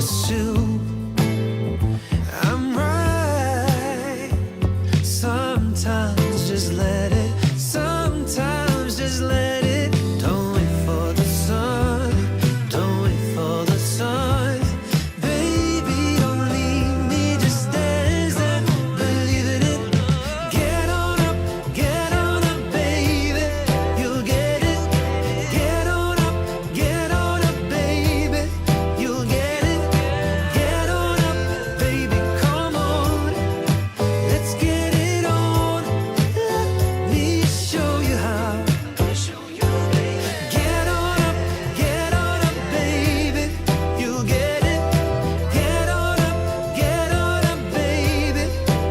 pursue. I'm right. Sometimes just let it. Sometimes just let it. Don't wait for the sun. Don't wait for the sun. Baby, don't leave me. Just dance and believe in it. Get on up, baby. You'll get it. Get on up, baby. You'll get it. Get on up, baby. Come on. Let's get it on. Let me show you how. Get on up, baby. You'll get it. Get on up, baby.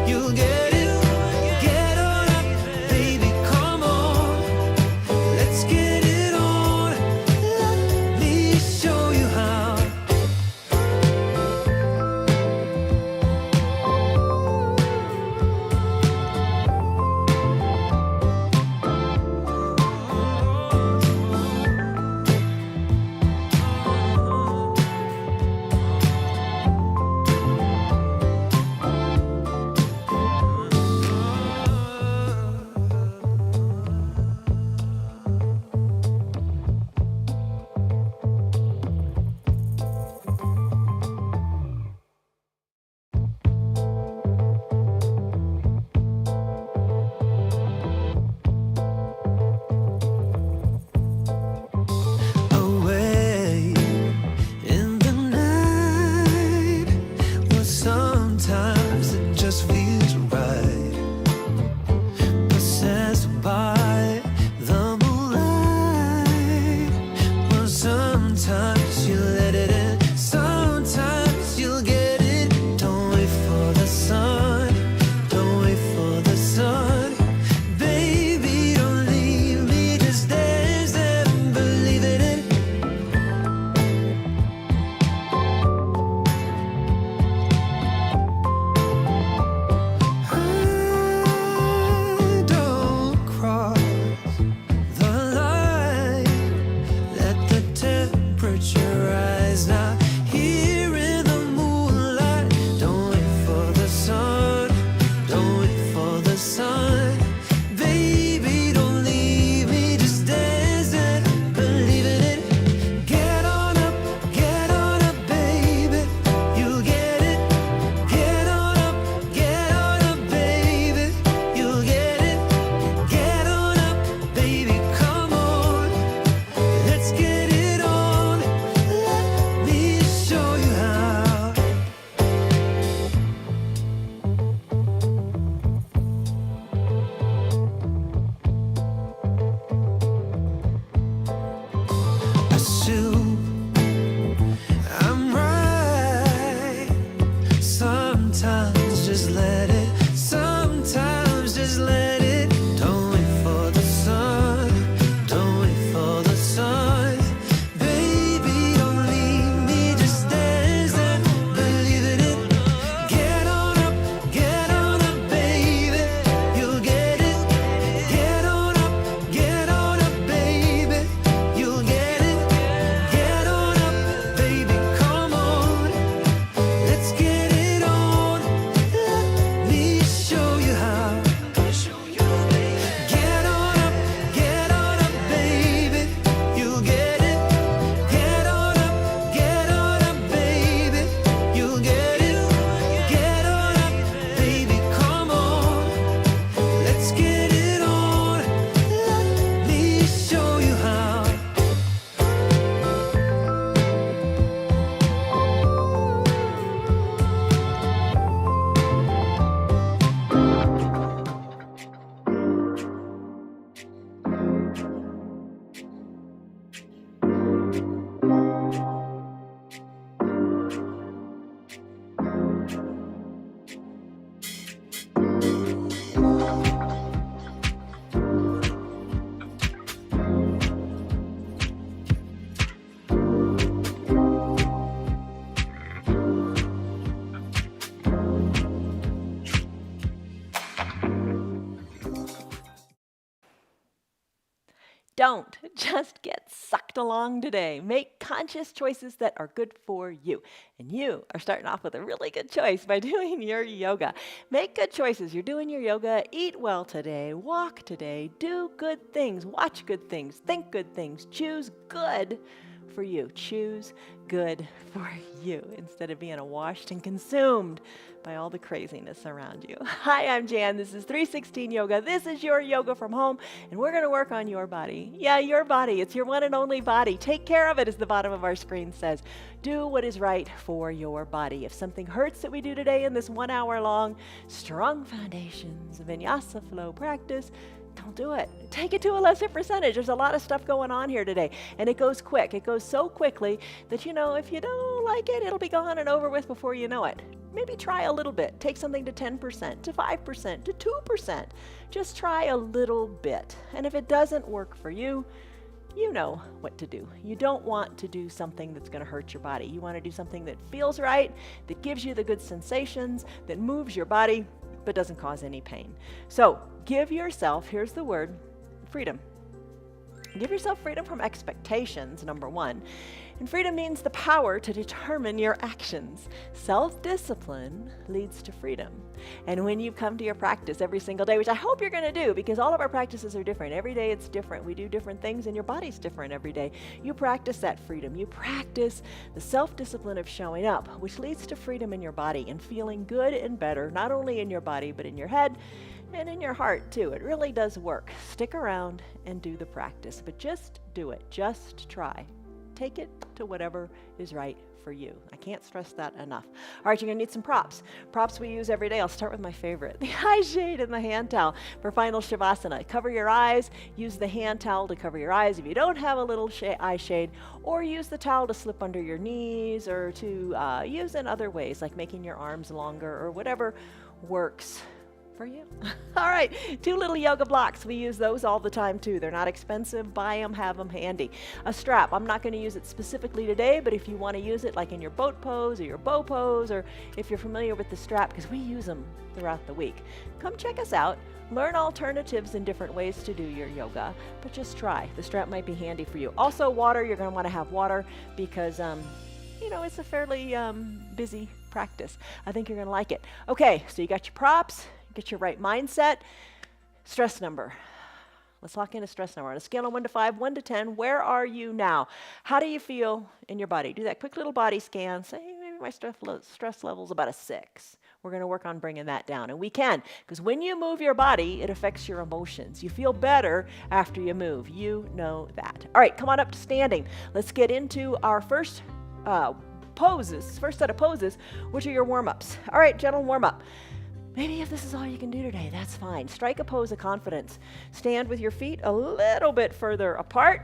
You'll get it. Get on up, baby. Come on. Let's get it on. Let me show you how. Away in the night, well, sometimes it just feels right. Possessed by the moonlight, well, sometimes you let it in. Sometimes you'll get it. Don't wait for the sun. Don't wait for the sun. Baby, don't leave me. Just dance and believe in it. Don't cross the line. Let the temperature rise now. Here in the moonlight. Don't wait for the sun. Don't wait for the sun. Baby, don't leave me. Just dance and believe in it. Get on up, baby. You'll get it. Get on up, baby. You'll get it. Get on up, baby. Come on. Let's get it on. Let me don't. Just get sucked along today. Make conscious choices that are good for you. And you are starting off with a really good choice by doing your yoga. Make good choices. You're doing your yoga. Eat well today. Walk today. Do good things. Watch good things. Think good things. Choose good for you. Choose good for you instead of being washed and consumed by all the craziness around you. Hi, I'm Jan. This is 316 Yoga. This is your yoga from home, and we're going to work on your body. Yeah, your body. It's your one and only body. Take care of it, as the bottom of our screen says. Do what is right for your body. If something hurts that we do today in this 1 hour long Strong Foundations Vinyasa Flow practice, don't do it. Take it to a lesser percentage. There's a lot of stuff going on here today, and it goes quick. It goes so quickly that, if you don't like it, it'll be gone and over with before you know it. Maybe try a little bit. Take something to 10%, to 5%, to 2%. Just try a little bit. And if it doesn't work for you, you know what to do. You don't want to do something that's going to hurt your body. You want to do something that feels right, that gives you the good sensations, that moves your body, but doesn't cause any pain. So give yourself, here's the word, freedom. Give yourself freedom from expectations, number one. And freedom means the power to determine your actions. Self-discipline leads to freedom. And when you come to your practice every single day, which I hope you're going to do, because all of our practices are different. Every day it's different. We do different things, and your body's different every day. You practice that freedom. You practice the self-discipline of showing up, which leads to freedom in your body and feeling good and better, not only in your body, but in your head and in your heart too. It really does work. Stick around and do the practice, but just do it. Just try. Take it to whatever is right for you. I can't stress that enough. All right, you're gonna need some props. Props we use every day. I'll start with my favorite, the eye shade and the hand towel for final Shavasana. Cover your eyes, use the hand towel to cover your eyes if you don't have a little eye shade, or use the towel to slip under your knees, or to use in other ways, like making your arms longer or whatever works for you. All right, 2 little yoga blocks. We use those all the time too. They're not expensive. Buy them, have them handy. A strap. I'm not going to use it specifically today, but if you want to use it like in your boat pose or your bow pose, or if you're familiar with the strap, because we use them throughout the week, come check us out. Learn alternatives and different ways to do your yoga, but just try. The strap might be handy for you. Also, water. You're going to want to have water because it's a fairly busy practice. I think you're going to like it. Okay, so you got your props. Get your right mindset. Stress number. Let's lock in a stress number. On a scale of 1 to 5, 1 to 10, where are you now? How do you feel in your body? Do that quick little body scan. Say, maybe my stress level is about a 6. We're going to work on bringing that down. And we can, because when you move your body, it affects your emotions. You feel better after you move. You know that. All right, come on up to standing. Let's get into our first set of poses, which are your warm-ups. All right, gentle warm-up. Maybe if this is all you can do today, that's fine. Strike a pose of confidence. Stand with your feet a little bit further apart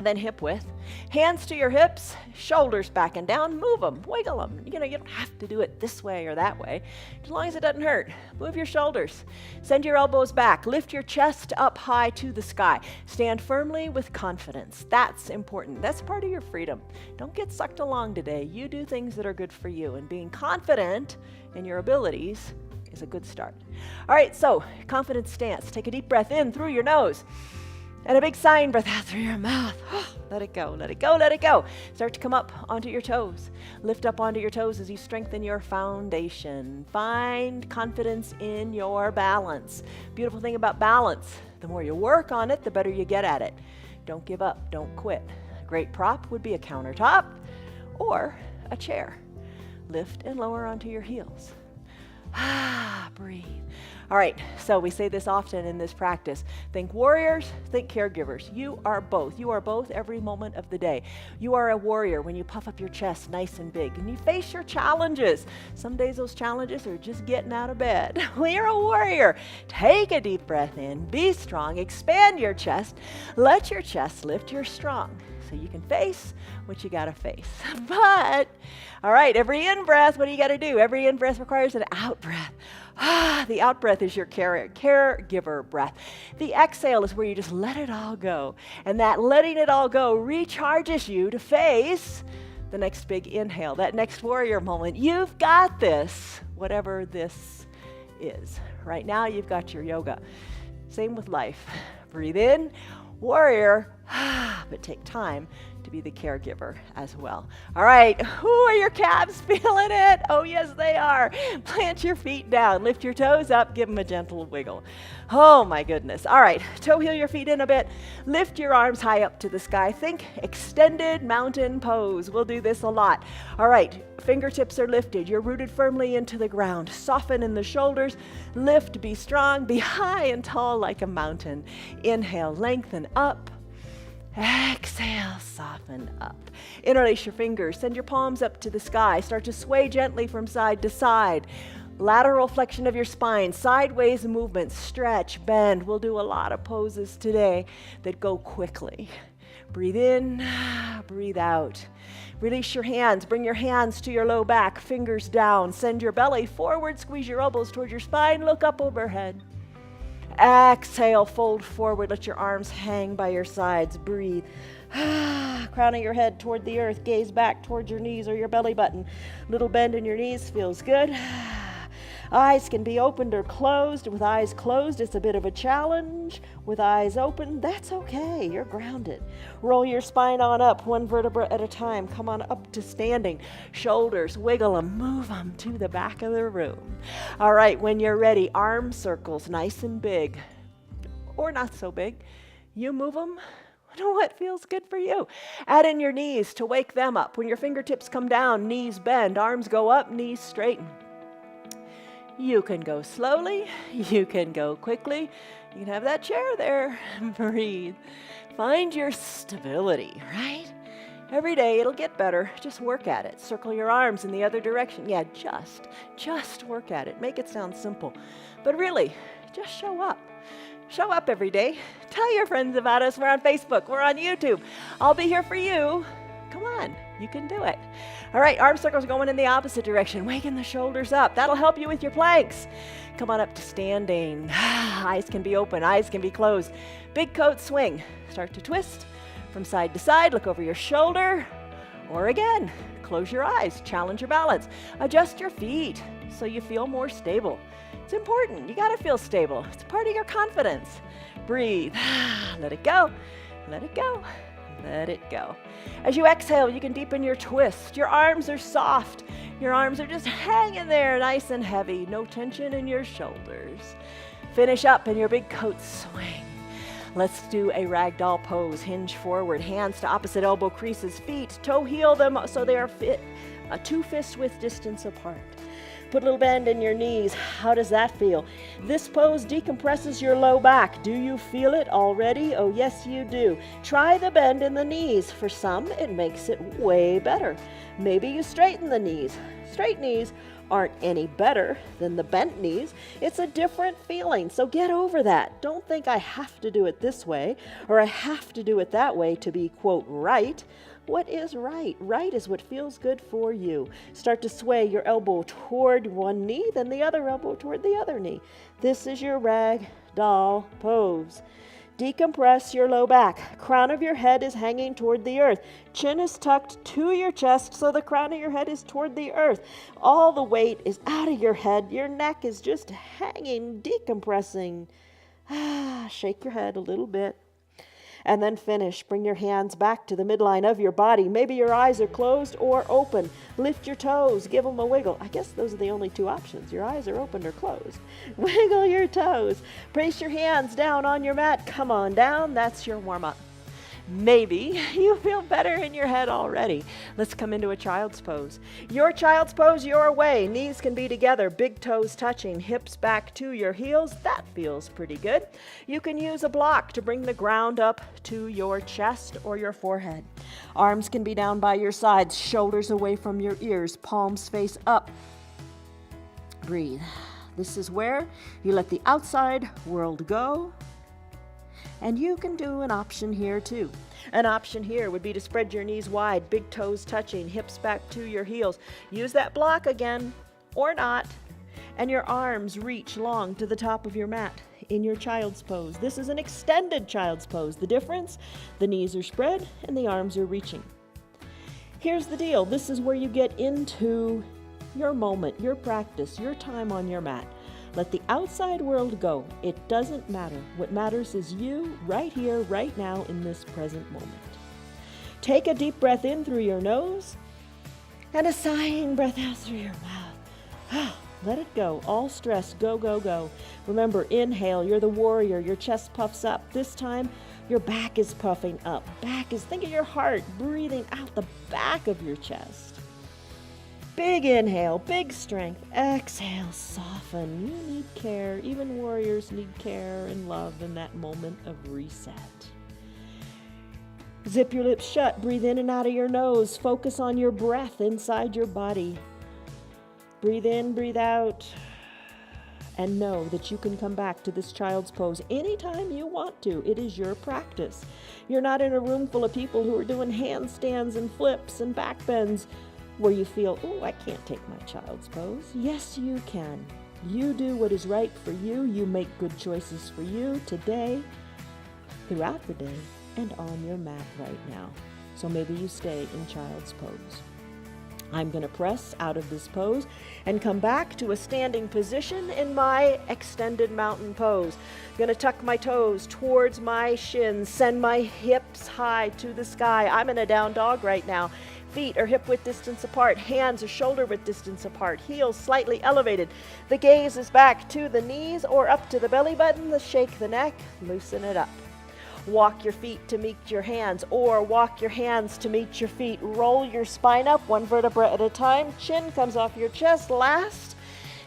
than hip width. Hands to your hips, shoulders back and down. Move them, wiggle them. You don't have to do it this way or that way, as long as it doesn't hurt. Move your shoulders. Send your elbows back. Lift your chest up high to the sky. Stand firmly with confidence. That's important. That's part of your freedom. Don't get sucked along today. You do things that are good for you, and being confident in your abilities is a good start. All right, so confident stance. Take a deep breath in through your nose. And a big sign breath out through your mouth. Let it go, let it go, let it go. Start to come up onto your toes. Lift up onto your toes as you strengthen your foundation. Find confidence in your balance. Beautiful thing about balance, the more you work on it, the better you get at it. Don't give up, don't quit. A great prop would be a countertop or a chair. Lift and lower onto your heels. Breathe. All right, so we say this often in this practice. Think warriors, think caregivers. You are both. You are both every moment of the day. You are a warrior when you puff up your chest nice and big and you face your challenges. Some days those challenges are just getting out of bed. Well, you're a warrior. Take a deep breath in, be strong, expand your chest, let your chest lift, you're strong. So you can face what you gotta face. But, all right, every in-breath, what do you gotta do? Every in-breath requires an out-breath. The out-breath is your caregiver breath. The exhale is where you just let it all go. And that letting it all go recharges you to face the next big inhale, that next warrior moment. You've got this, whatever this is. Right now, you've got your yoga. Same with life. Breathe in. warrior, but take time to be the caregiver as well. All right, are your calves feeling it? Oh, yes, they are. Plant your feet down, lift your toes up, give them a gentle wiggle. Oh, my goodness. All right, toe heel your feet in a bit. Lift your arms high up to the sky. Think extended mountain pose. We'll do this a lot. All right, fingertips are lifted. You're rooted firmly into the ground. Soften in the shoulders. Lift, be strong, be high and tall like a mountain. Inhale, lengthen up. Exhale, soften up. Interlace your fingers, send your palms up to the sky. Start to sway gently from side to side. Lateral flexion of your spine, sideways movements, stretch, bend. We'll do a lot of poses today that go quickly. Breathe in, breathe out. Release your hands, bring your hands to your low back, fingers down. Send your belly forward, squeeze your elbows towards your spine, look up overhead. Exhale, fold forward, let your arms hang by your sides, breathe. Crowning your head toward the earth, gaze back towards your knees or your belly button. Little bend in your knees feels good. Eyes can be opened or closed. With eyes closed, it's a bit of a challenge. With eyes open, that's okay, you're grounded. Roll your spine on up, one vertebra at a time. Come on up to standing. Shoulders, wiggle them, move them to the back of the room. All right, when you're ready, arm circles, nice and big, or not so big. You move them to what feels good for you. Add in your knees to wake them up. When your fingertips come down, knees bend, arms go up, knees straighten. You can go slowly, you can go quickly. You can have that chair there. Breathe. Find your stability, right? Every day it'll get better. Just work at it. Circle your arms in the other direction. Yeah, just work at it. Make it sound simple. But really, just show up. Show up every day. Tell your friends about us. We're on Facebook. We're on YouTube. I'll be here for you. Come on, you can do it. All right, arm circles going in the opposite direction. Waking the shoulders up. That'll help you with your planks. Come on up to standing. Eyes can be open, eyes can be closed. Big coat swing. Start to twist from side to side. Look over your shoulder. Or again, close your eyes. Challenge your balance. Adjust your feet so you feel more stable. It's important. You got to feel stable. It's part of your confidence. Breathe. Let it go. Let it go. Let it go. As you exhale, you can deepen your twist. Your arms are soft. Your arms are just hanging there, nice and heavy. No tension in your shoulders. Finish up in your big coat swing. Let's do a ragdoll pose. Hinge forward, hands to opposite elbow creases, feet, toe heel them so they are fit, 2 fist width distance apart. Put a little bend in your knees. How does that feel? This pose decompresses your low back. Do you feel it already? Oh, yes, you do. Try the bend in the knees. For some, it makes it way better. Maybe you straighten the knees. Straight knees aren't any better than the bent knees. It's a different feeling, so get over that. Don't think I have to do it this way or I have to do it that way to be, quote, right. What is right? Right is what feels good for you. Start to sway your elbow toward one knee, then the other elbow toward the other knee. This is your rag doll pose. Decompress your low back. Crown of your head is hanging toward the earth. Chin is tucked to your chest, so the crown of your head is toward the earth. All the weight is out of your head. Your neck is just hanging, decompressing. Shake your head a little bit. And then finish. Bring your hands back to the midline of your body. Maybe your eyes are closed or open. Lift your toes. Give them a wiggle. I guess those are the only 2 options. Your eyes are open or closed. Wiggle your toes. Place your hands down on your mat. Come on down. That's your warm-up. Maybe you feel better in your head already. Let's come into a child's pose. Your child's pose your way. Knees can be together, big toes touching, hips back to your heels. That feels pretty good. You can use a block to bring the ground up to your chest or your forehead. Arms can be down by your sides, shoulders away from your ears, palms face up. Breathe. This is where you let the outside world go. And you can do an option here too. An option here would be to spread your knees wide, big toes touching, hips back to your heels. Use that block again, or not, and your arms reach long to the top of your mat in your child's pose. This is an extended child's pose. The difference, the knees are spread and the arms are reaching. Here's the deal. This is where you get into your moment, your practice, your time on your mat. Let the outside world go. It doesn't matter. What matters is you right here, right now, in this present moment. Take a deep breath in through your nose and a sighing breath out through your mouth. Let it go. All stress. Go, go, go. Remember, inhale. You're the warrior. Your chest puffs up. This time, your back is puffing up. Think of your heart breathing out the back of your chest. Big inhale, big strength. Exhale, soften. You need care. Even warriors need care and love in that moment of reset. Zip your lips shut. Breathe in and out of your nose. Focus on your breath inside your body. Breathe in, breathe out. And know that you can come back to this child's pose anytime you want to. It is your practice. You're not in a room full of people who are doing handstands and flips and back bends where you feel, oh, I can't take my child's pose. Yes, you can. You do what is right for you. You make good choices for you today, throughout the day, and on your mat right now. So maybe you stay in child's pose. I'm going to press out of this pose and come back to a standing position in my extended mountain pose. I'm going to tuck my toes towards my shins, send my hips high to the sky. I'm in a down dog right now. Feet are hip width distance apart, hands are shoulder width distance apart, heels slightly elevated. The gaze is back to the knees or up to the belly button. Let's shake the neck, loosen it up. Walk your feet to meet your hands, or walk your hands to meet your feet. Roll your spine up one vertebra at a time. Chin comes off your chest last.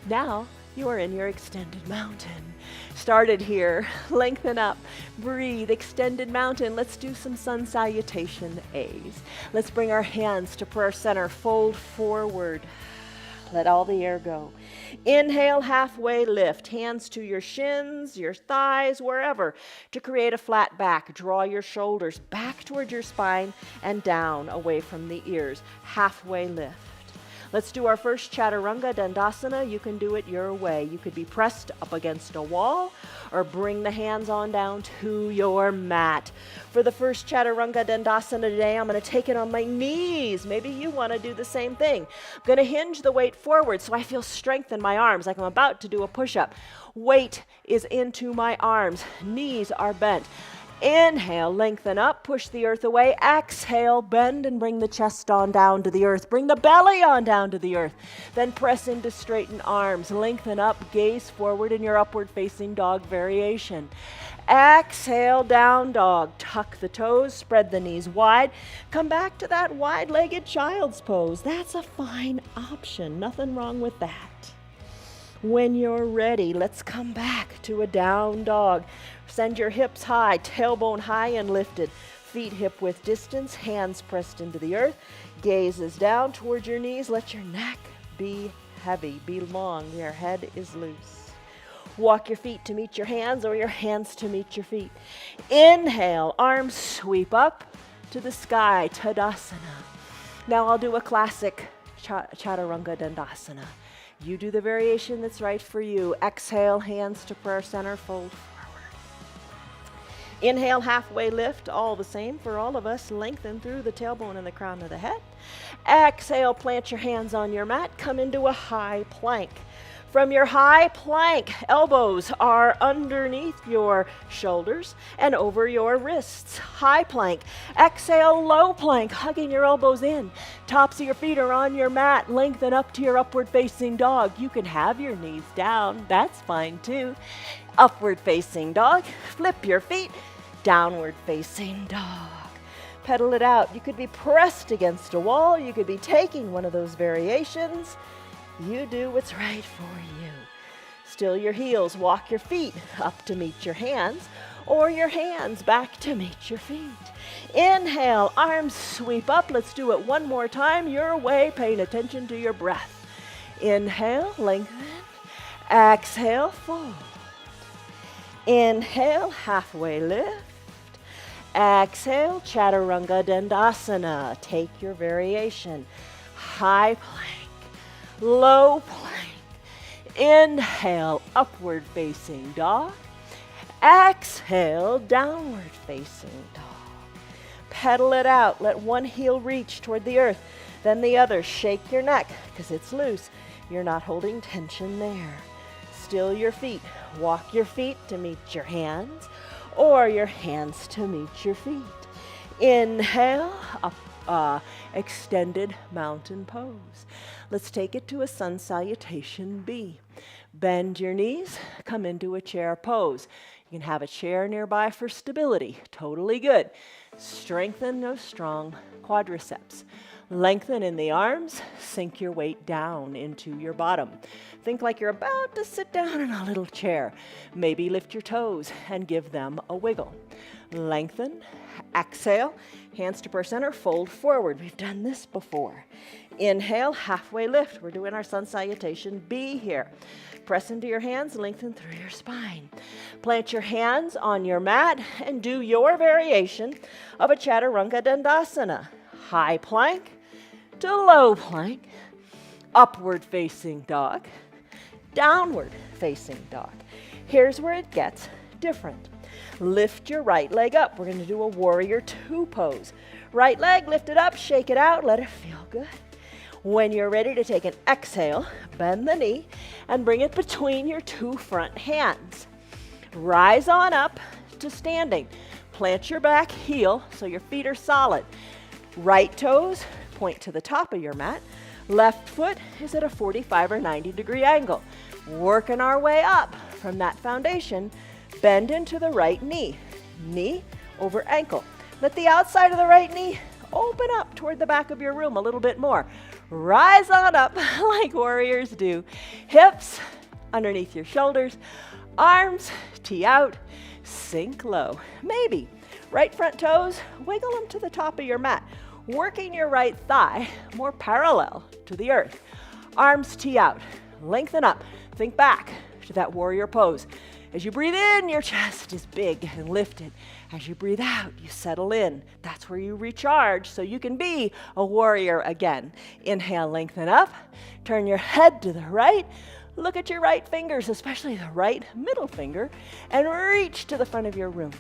Now you are in your extended mountain. Started here. Lengthen up. Breathe. Extended mountain. Let's do some sun salutation A's. Let's bring our hands to prayer center. Fold forward. Let all the air go. Inhale, halfway lift. Hands to your shins, your thighs, wherever, to create a flat back. Draw your shoulders back toward your spine and down away from the ears. Halfway lift. Let's do our first Chaturanga Dandasana. You can do it your way. You could be pressed up against a wall or bring the hands on down to your mat. For the first Chaturanga Dandasana today, I'm going to take it on my knees. Maybe you want to do the same thing. I'm going to hinge the weight forward so I feel strength in my arms like I'm about to do a push-up. Weight is into my arms. Knees are bent. Inhale, lengthen up, push the earth away. Exhale, bend and bring the chest on down to the earth. Bring the belly on down to the earth. Then press into straighten arms. Lengthen up, gaze forward in your upward facing dog variation. Exhale, down dog. Tuck the toes, spread the knees wide. Come back to that wide-legged child's pose. That's a fine option. Nothing wrong with that. When you're ready, let's come back to a down dog. Send your hips high, tailbone high and lifted. Feet hip width distance, hands pressed into the earth. Gaze is down toward your knees. Let your neck be heavy, be long. Your head is loose. Walk your feet to meet your hands or your hands to meet your feet. Inhale, arms sweep up to the sky, Tadasana. Now I'll do a classic Chaturanga Dandasana. You do the variation that's right for you. Exhale, hands to prayer center, fold forward. Inhale, halfway lift, all the same for all of us. Lengthen through the tailbone and the crown of the head. Exhale, plant your hands on your mat. Come into a high plank. From your high plank, elbows are underneath your shoulders and over your wrists. High plank. Exhale, low plank, hugging your elbows in. Tops of your feet are on your mat. Lengthen up to your upward facing dog. You can have your knees down. That's fine too. Upward facing dog. Flip your feet. Downward facing dog. Pedal it out. You could be pressed against a wall. You could be taking one of those variations. You do what's right for you. Still your heels, walk your feet up to meet your hands, or your hands back to meet your feet. Inhale, arms sweep up. Let's do it one more time, your way, paying attention to your breath. Inhale, lengthen. Exhale, fold. Inhale, halfway lift. Exhale, Chaturanga Dandasana. Take your variation. High plank. Low plank. Inhale, upward facing dog. Exhale, downward facing dog. Pedal it out. Let one heel reach toward the earth, then the other. Shake your neck because it's loose. You're not holding tension there. still your feet. Walk your feet to meet your hands, or your hands to meet your feet. Inhale, up, extended mountain pose. Let's take it to a sun salutation B. Bend your knees, come into a chair pose. You can have a chair nearby for stability, totally good. Strengthen those strong quadriceps. Lengthen in the arms, sink your weight down into your bottom. Think like you're about to sit down in a little chair. Maybe lift your toes and give them a wiggle. Lengthen, exhale, hands to prayer center, fold forward. We've done this before. Inhale, halfway lift. We're doing our sun salutation B here. Press into your hands, lengthen through your spine. Plant your hands on your mat and do your variation of a Chaturanga Dandasana. High plank to low plank, upward facing dog, downward facing dog. Here's where it gets different. Lift your right leg up. We're going to do a warrior two pose. Right leg, lift it up, shake it out, let it feel good. When you're ready to take an exhale, bend the knee and bring it between your two front hands. Rise on up to standing. Plant your back heel so your feet are solid. Right toes point to the top of your mat. Left foot is at a 45 or 90 degree angle. Working our way up from that foundation, bend into the right knee. Knee over ankle. Let the outside of the right knee open up toward the back of your room a little bit more. Rise on up like warriors do. Hips underneath your shoulders. Arms tee out. Sink low. Maybe right front toes, wiggle them to the top of your mat. Working your right thigh more parallel to the earth. Arms tee out. Lengthen up. Think back to that warrior pose. As you breathe in, your chest is big and lifted. As you breathe out, you settle in. That's where you recharge so you can be a warrior again. Inhale, lengthen up. Turn your head to the right. Look at your right fingers, especially the right middle finger, and reach to the front of your room.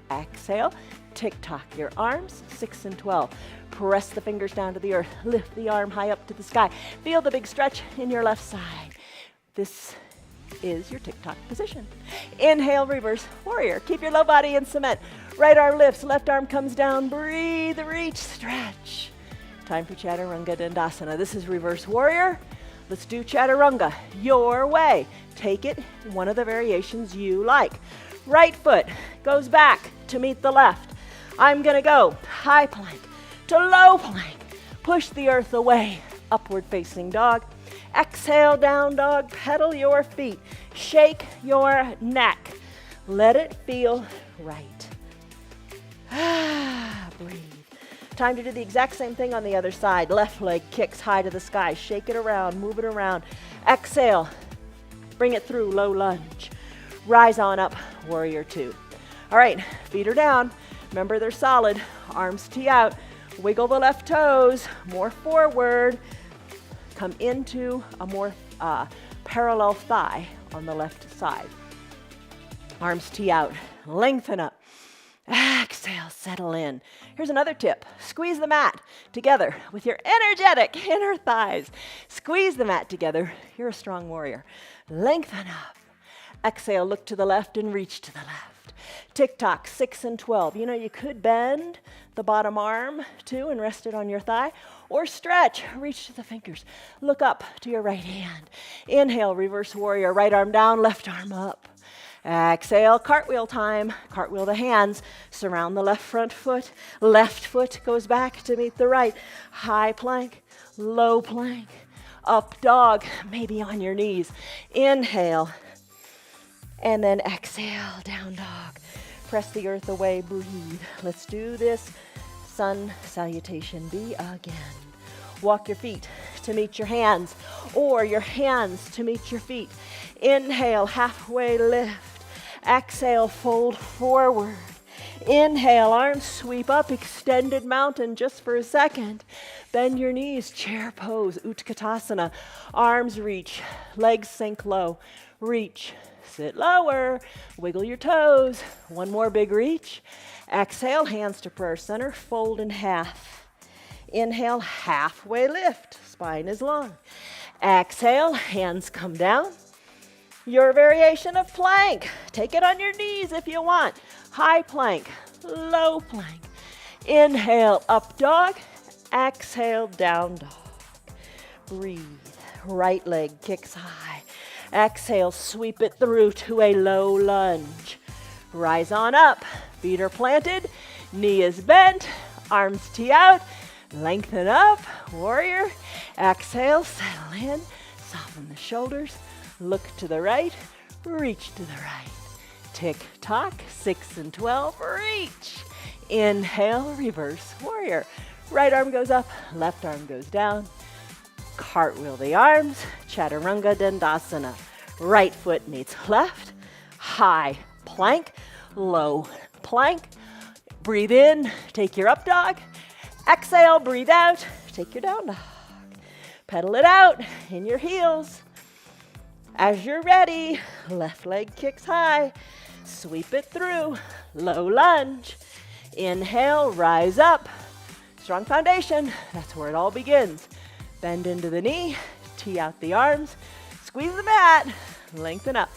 Exhale, tick-tock your arms, 6 and 12. Press the fingers down to the earth. Lift the arm high up to the sky. Feel the big stretch in your left side. This is your tick-tock position. Inhale, reverse warrior. Keep your low body in cement. Right arm lifts, left arm comes down. Breathe, reach, stretch. Time for Chaturanga Dandasana. This is reverse warrior. Let's do Chaturanga your way. Take it in one of the variations you like. Right foot goes back to meet the left. I'm gonna go high plank to low plank. Push the earth away. Upward facing dog. Exhale, down dog. Pedal your feet. Shake your neck. Let it feel right. Breathe. Time to do the exact same thing on the other side. Left leg kicks high to the sky. Shake it around, move it around. Exhale. Bring it through, low lunge. Rise on up, warrior two. All right, feet are down. Remember, they're solid. Arms tee out. Wiggle the left toes, more forward. Come into a more parallel thigh on the left side. Arms tee out, lengthen up. Exhale, settle in. Here's another tip. Squeeze the mat together with your energetic inner thighs. Squeeze the mat together. You're a strong warrior. Lengthen up. Exhale, look to the left and reach to the left. Tick-tock, 6 and 12. You know, you could bend the bottom arm too and rest it on your thigh, or stretch, reach to the fingers. Look up to your right hand. Inhale, reverse warrior, right arm down, left arm up. Exhale, cartwheel time. Cartwheel the hands, surround the left front foot. Left foot goes back to meet the right. High plank, low plank, up dog, maybe on your knees. Inhale, and then exhale, down dog. Press the earth away, breathe. Let's do this sun salutation B again. Walk your feet to meet your hands, or your hands to meet your feet. Inhale, halfway lift. Exhale, fold forward. Inhale, arms sweep up, extended mountain just for a second. Bend your knees, chair pose, Utkatasana. Arms reach, legs sink low. Reach, sit lower, wiggle your toes. One more big reach. Exhale, hands to prayer center, fold in half. Inhale, halfway lift, spine is long. Exhale, hands come down. Your variation of plank. Take it on your knees if you want. High plank, low plank. Inhale, up dog. Exhale, down dog. Breathe. Right leg kicks high. Exhale, sweep it through to a low lunge. Rise on up. Feet are planted. Knee is bent. Arms tee out. Lengthen up. Warrior. Exhale, settle in. Soften the shoulders. Look to the right. Reach to the right. Tick tock. 6 and 12. Reach. Inhale, reverse warrior. Right arm goes up. Left arm goes down. Cartwheel the arms, Chaturanga Dandasana. Right foot meets left, high plank, low plank. Breathe in, take your up dog. Exhale, breathe out, take your down dog. Pedal it out in your heels. As you're ready, left leg kicks high. Sweep it through, low lunge. Inhale, rise up. Strong foundation, that's where it all begins. Bend into the knee, tee out the arms, squeeze the mat, lengthen up.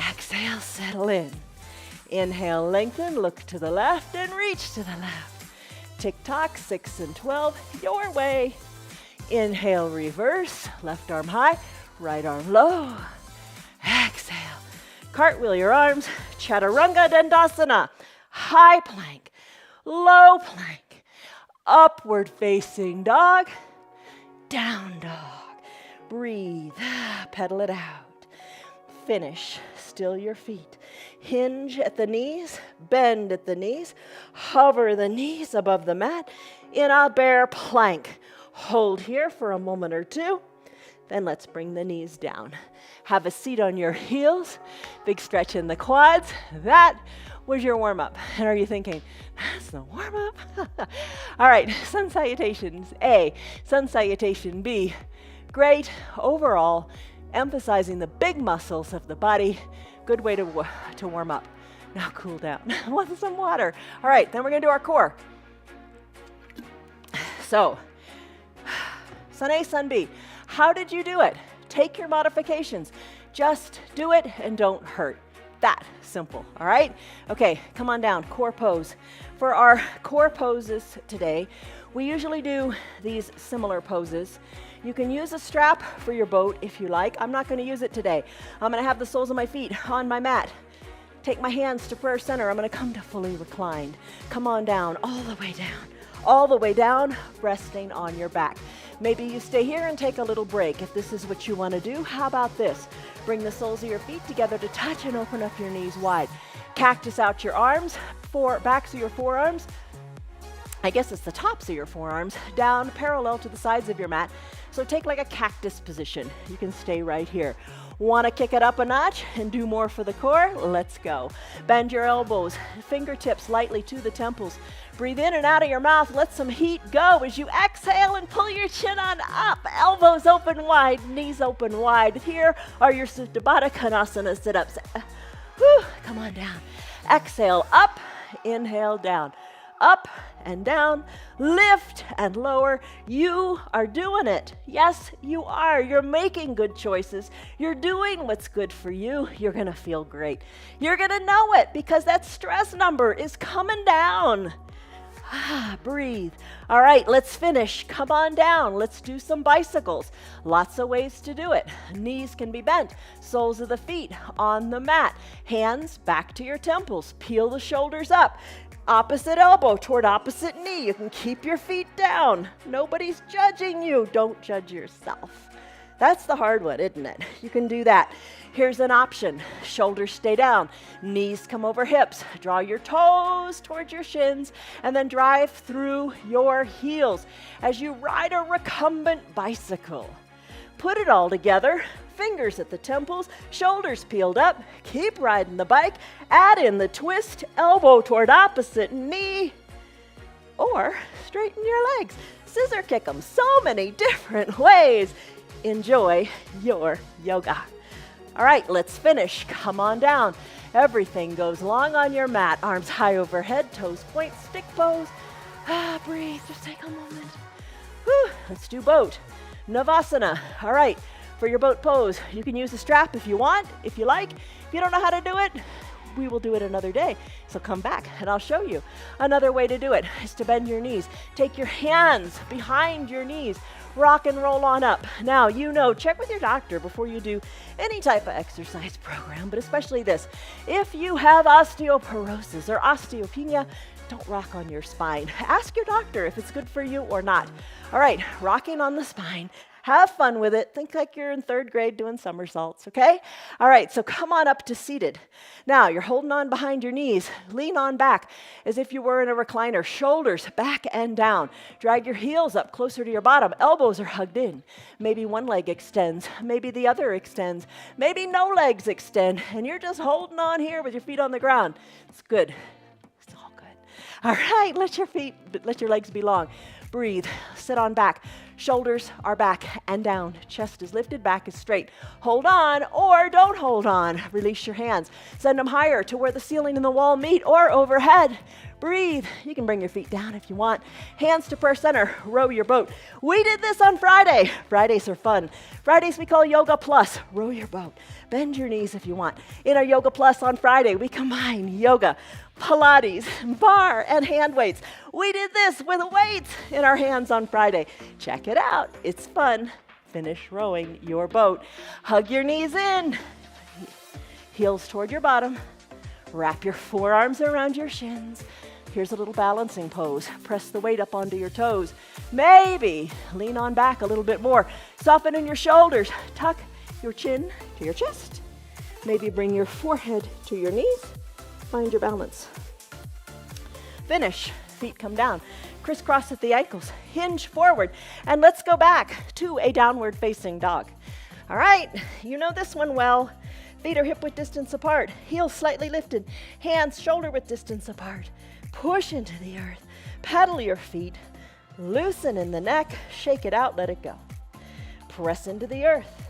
Exhale, settle in. Inhale, lengthen, look to the left and reach to the left. Tick-tock, 6 and 12, your way. Inhale, reverse, left arm high, right arm low. Exhale, cartwheel your arms, Chaturanga Dandasana. High plank, low plank, upward facing dog. Down dog. Breathe. Pedal it out. Finish. Still your feet. Hinge at the knees. Bend at the knees. Hover the knees above the mat in a bear plank. Hold here for a moment or two. Then let's bring the knees down. Have a seat on your heels. Big stretch in the quads. That was your warm-up. And are you thinking, that's the warm-up? All right, sun salutations. A, sun salutation B. Great overall, emphasizing the big muscles of the body. Good way to warm up. Now cool down. Want some water. All right, then we're gonna do our core. So, sun A, sun B. How did you do it? Take your modifications. Just do it and don't hurt. That simple, all right? Okay, come on down, core pose. For our core poses today, we usually do these similar poses. You can use a strap for your boat if you like. I'm not gonna use it today. I'm gonna have the soles of my feet on my mat. Take my hands to prayer center. I'm gonna come to fully reclined. Come on down, all the way down. All the way down, resting on your back. Maybe you stay here and take a little break. If this is what you want to do, how about this? Bring the soles of your feet together to touch and open up your knees wide. Cactus out your arms, backs of your forearms. I guess it's the tops of your forearms, down parallel to the sides of your mat. So take like a cactus position. You can stay right here. Want to kick it up a notch and do more for the core? Let's go. Bend your elbows, fingertips lightly to the temples. Breathe in and out of your mouth. Let some heat go as you exhale and pull your chin on up. Elbows open wide, knees open wide. Here are your Supta Baddha Konasana sit-ups. Come on down. Exhale, up. Inhale, down. Up and down, lift and lower. You are doing it. Yes, you are. You're making good choices. You're doing what's good for you. You're going to feel great. You're going to know it because that stress number is coming down. Breathe. All right, let's finish. Come on down. Let's do some bicycles. Lots of ways to do it. Knees can be bent. Soles of the feet on the mat. Hands back to your temples. Peel the shoulders up. Opposite elbow toward opposite knee. You can keep your feet down. Nobody's judging you. Don't judge yourself. That's the hard one, isn't it? You can do that. Here's an option. Shoulders stay down. Knees come over hips. Draw your toes towards your shins and then drive through your heels as you ride a recumbent bicycle. Put it all together. Fingers at the temples, shoulders peeled up. Keep riding the bike. Add in the twist, elbow toward opposite knee. Or straighten your legs. Scissor kick them. So many different ways. Enjoy your yoga. All right, let's finish. Come on down. Everything goes long on your mat. Arms high overhead, toes point, stick pose. Breathe, just take a moment. Let's do boat. Navasana. All right, For your boat pose, you can use a strap if you want, if you like. If you don't know how to do it, we will do it another day. So come back and I'll show you. Another way to do it is to bend your knees. Take your hands behind your knees. Rock and roll on up. Now, check with your doctor before you do any type of exercise program, but especially this. If you have osteoporosis or osteopenia, don't rock on your spine. Ask your doctor if it's good for you or not. All right, rocking on the spine. Have fun with it. Think like you're in 3rd grade doing somersaults, okay? All right, so come on up to seated. Now, you're holding on behind your knees. Lean on back as if you were in a recliner. Shoulders back and down. Drag your heels up closer to your bottom. Elbows are hugged in. Maybe one leg extends. Maybe the other extends. Maybe no legs extend. And you're just holding on here with your feet on the ground. It's good. It's all good. All right, let your legs be long. Breathe. Sit on back. Shoulders are back and down. Chest is lifted, back is straight. Hold on or don't hold on. Release your hands. Send them higher to where the ceiling and the wall meet or overhead. Breathe. You can bring your feet down if you want. Hands to prayer center. Row your boat. We did this on Friday. Fridays are fun. Fridays we call Yoga Plus. Row your boat. Bend your knees if you want. In our Yoga Plus on Friday, we combine yoga, Pilates, bar, and hand weights. We did this with weights in our hands on Friday. Check it out. It's fun. Finish rowing your boat. Hug your knees in. Heels toward your bottom. Wrap your forearms around your shins. Here's a little balancing pose. Press the weight up onto your toes. Maybe lean on back a little bit more. Soften in your shoulders. Tuck your chin to your chest. Maybe bring your forehead to your knees. Find your balance. Finish. Feet come down. Crisscross at the ankles. Hinge forward. And let's go back to a downward facing dog. All right, you know this one well. Feet are hip width distance apart. Heels slightly lifted. Hands shoulder width distance apart. Push into the earth. Pedal your feet. Loosen in the neck. Shake it out. Let it go. Press into the earth.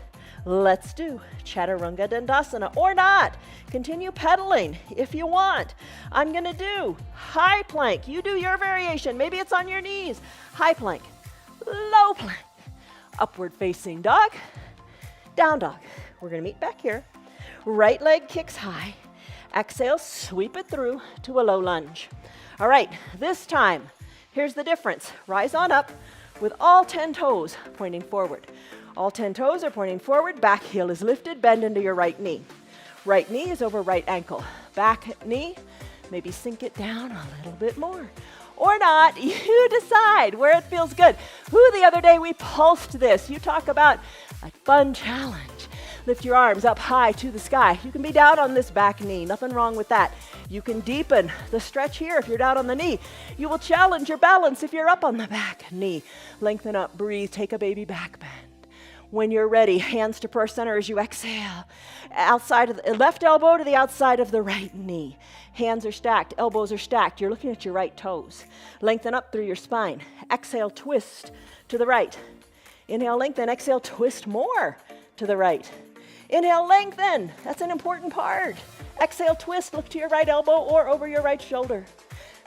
Let's do Chaturanga Dandasana or not. Continue pedaling if you want. I'm going to do high plank. You do your variation. Maybe it's on your knees. High plank, low plank, upward facing dog, down dog. We're going to meet back here. Right leg kicks high. Exhale, sweep it through to a low lunge. All right, this time, here's the difference. Rise on up with all 10 toes pointing forward. All 10 toes are pointing forward. Back heel is lifted. Bend into your right knee. Right knee is over right ankle. Back knee, maybe sink it down a little bit more. Or not, you decide where it feels good. The other day we pulsed this. You talk about a fun challenge. Lift your arms up high to the sky. You can be down on this back knee. Nothing wrong with that. You can deepen the stretch here if you're down on the knee. You will challenge your balance if you're up on the back knee. Lengthen up, breathe, take a baby back bend. When you're ready, hands to prayer center as you exhale. Outside of the left elbow to the outside of the right knee. Hands are stacked, elbows are stacked. You're looking at your right toes. Lengthen up through your spine. Exhale, twist to the right. Inhale, lengthen. Exhale, twist more to the right. Inhale, lengthen. That's an important part. Exhale, twist. Look to your right elbow or over your right shoulder.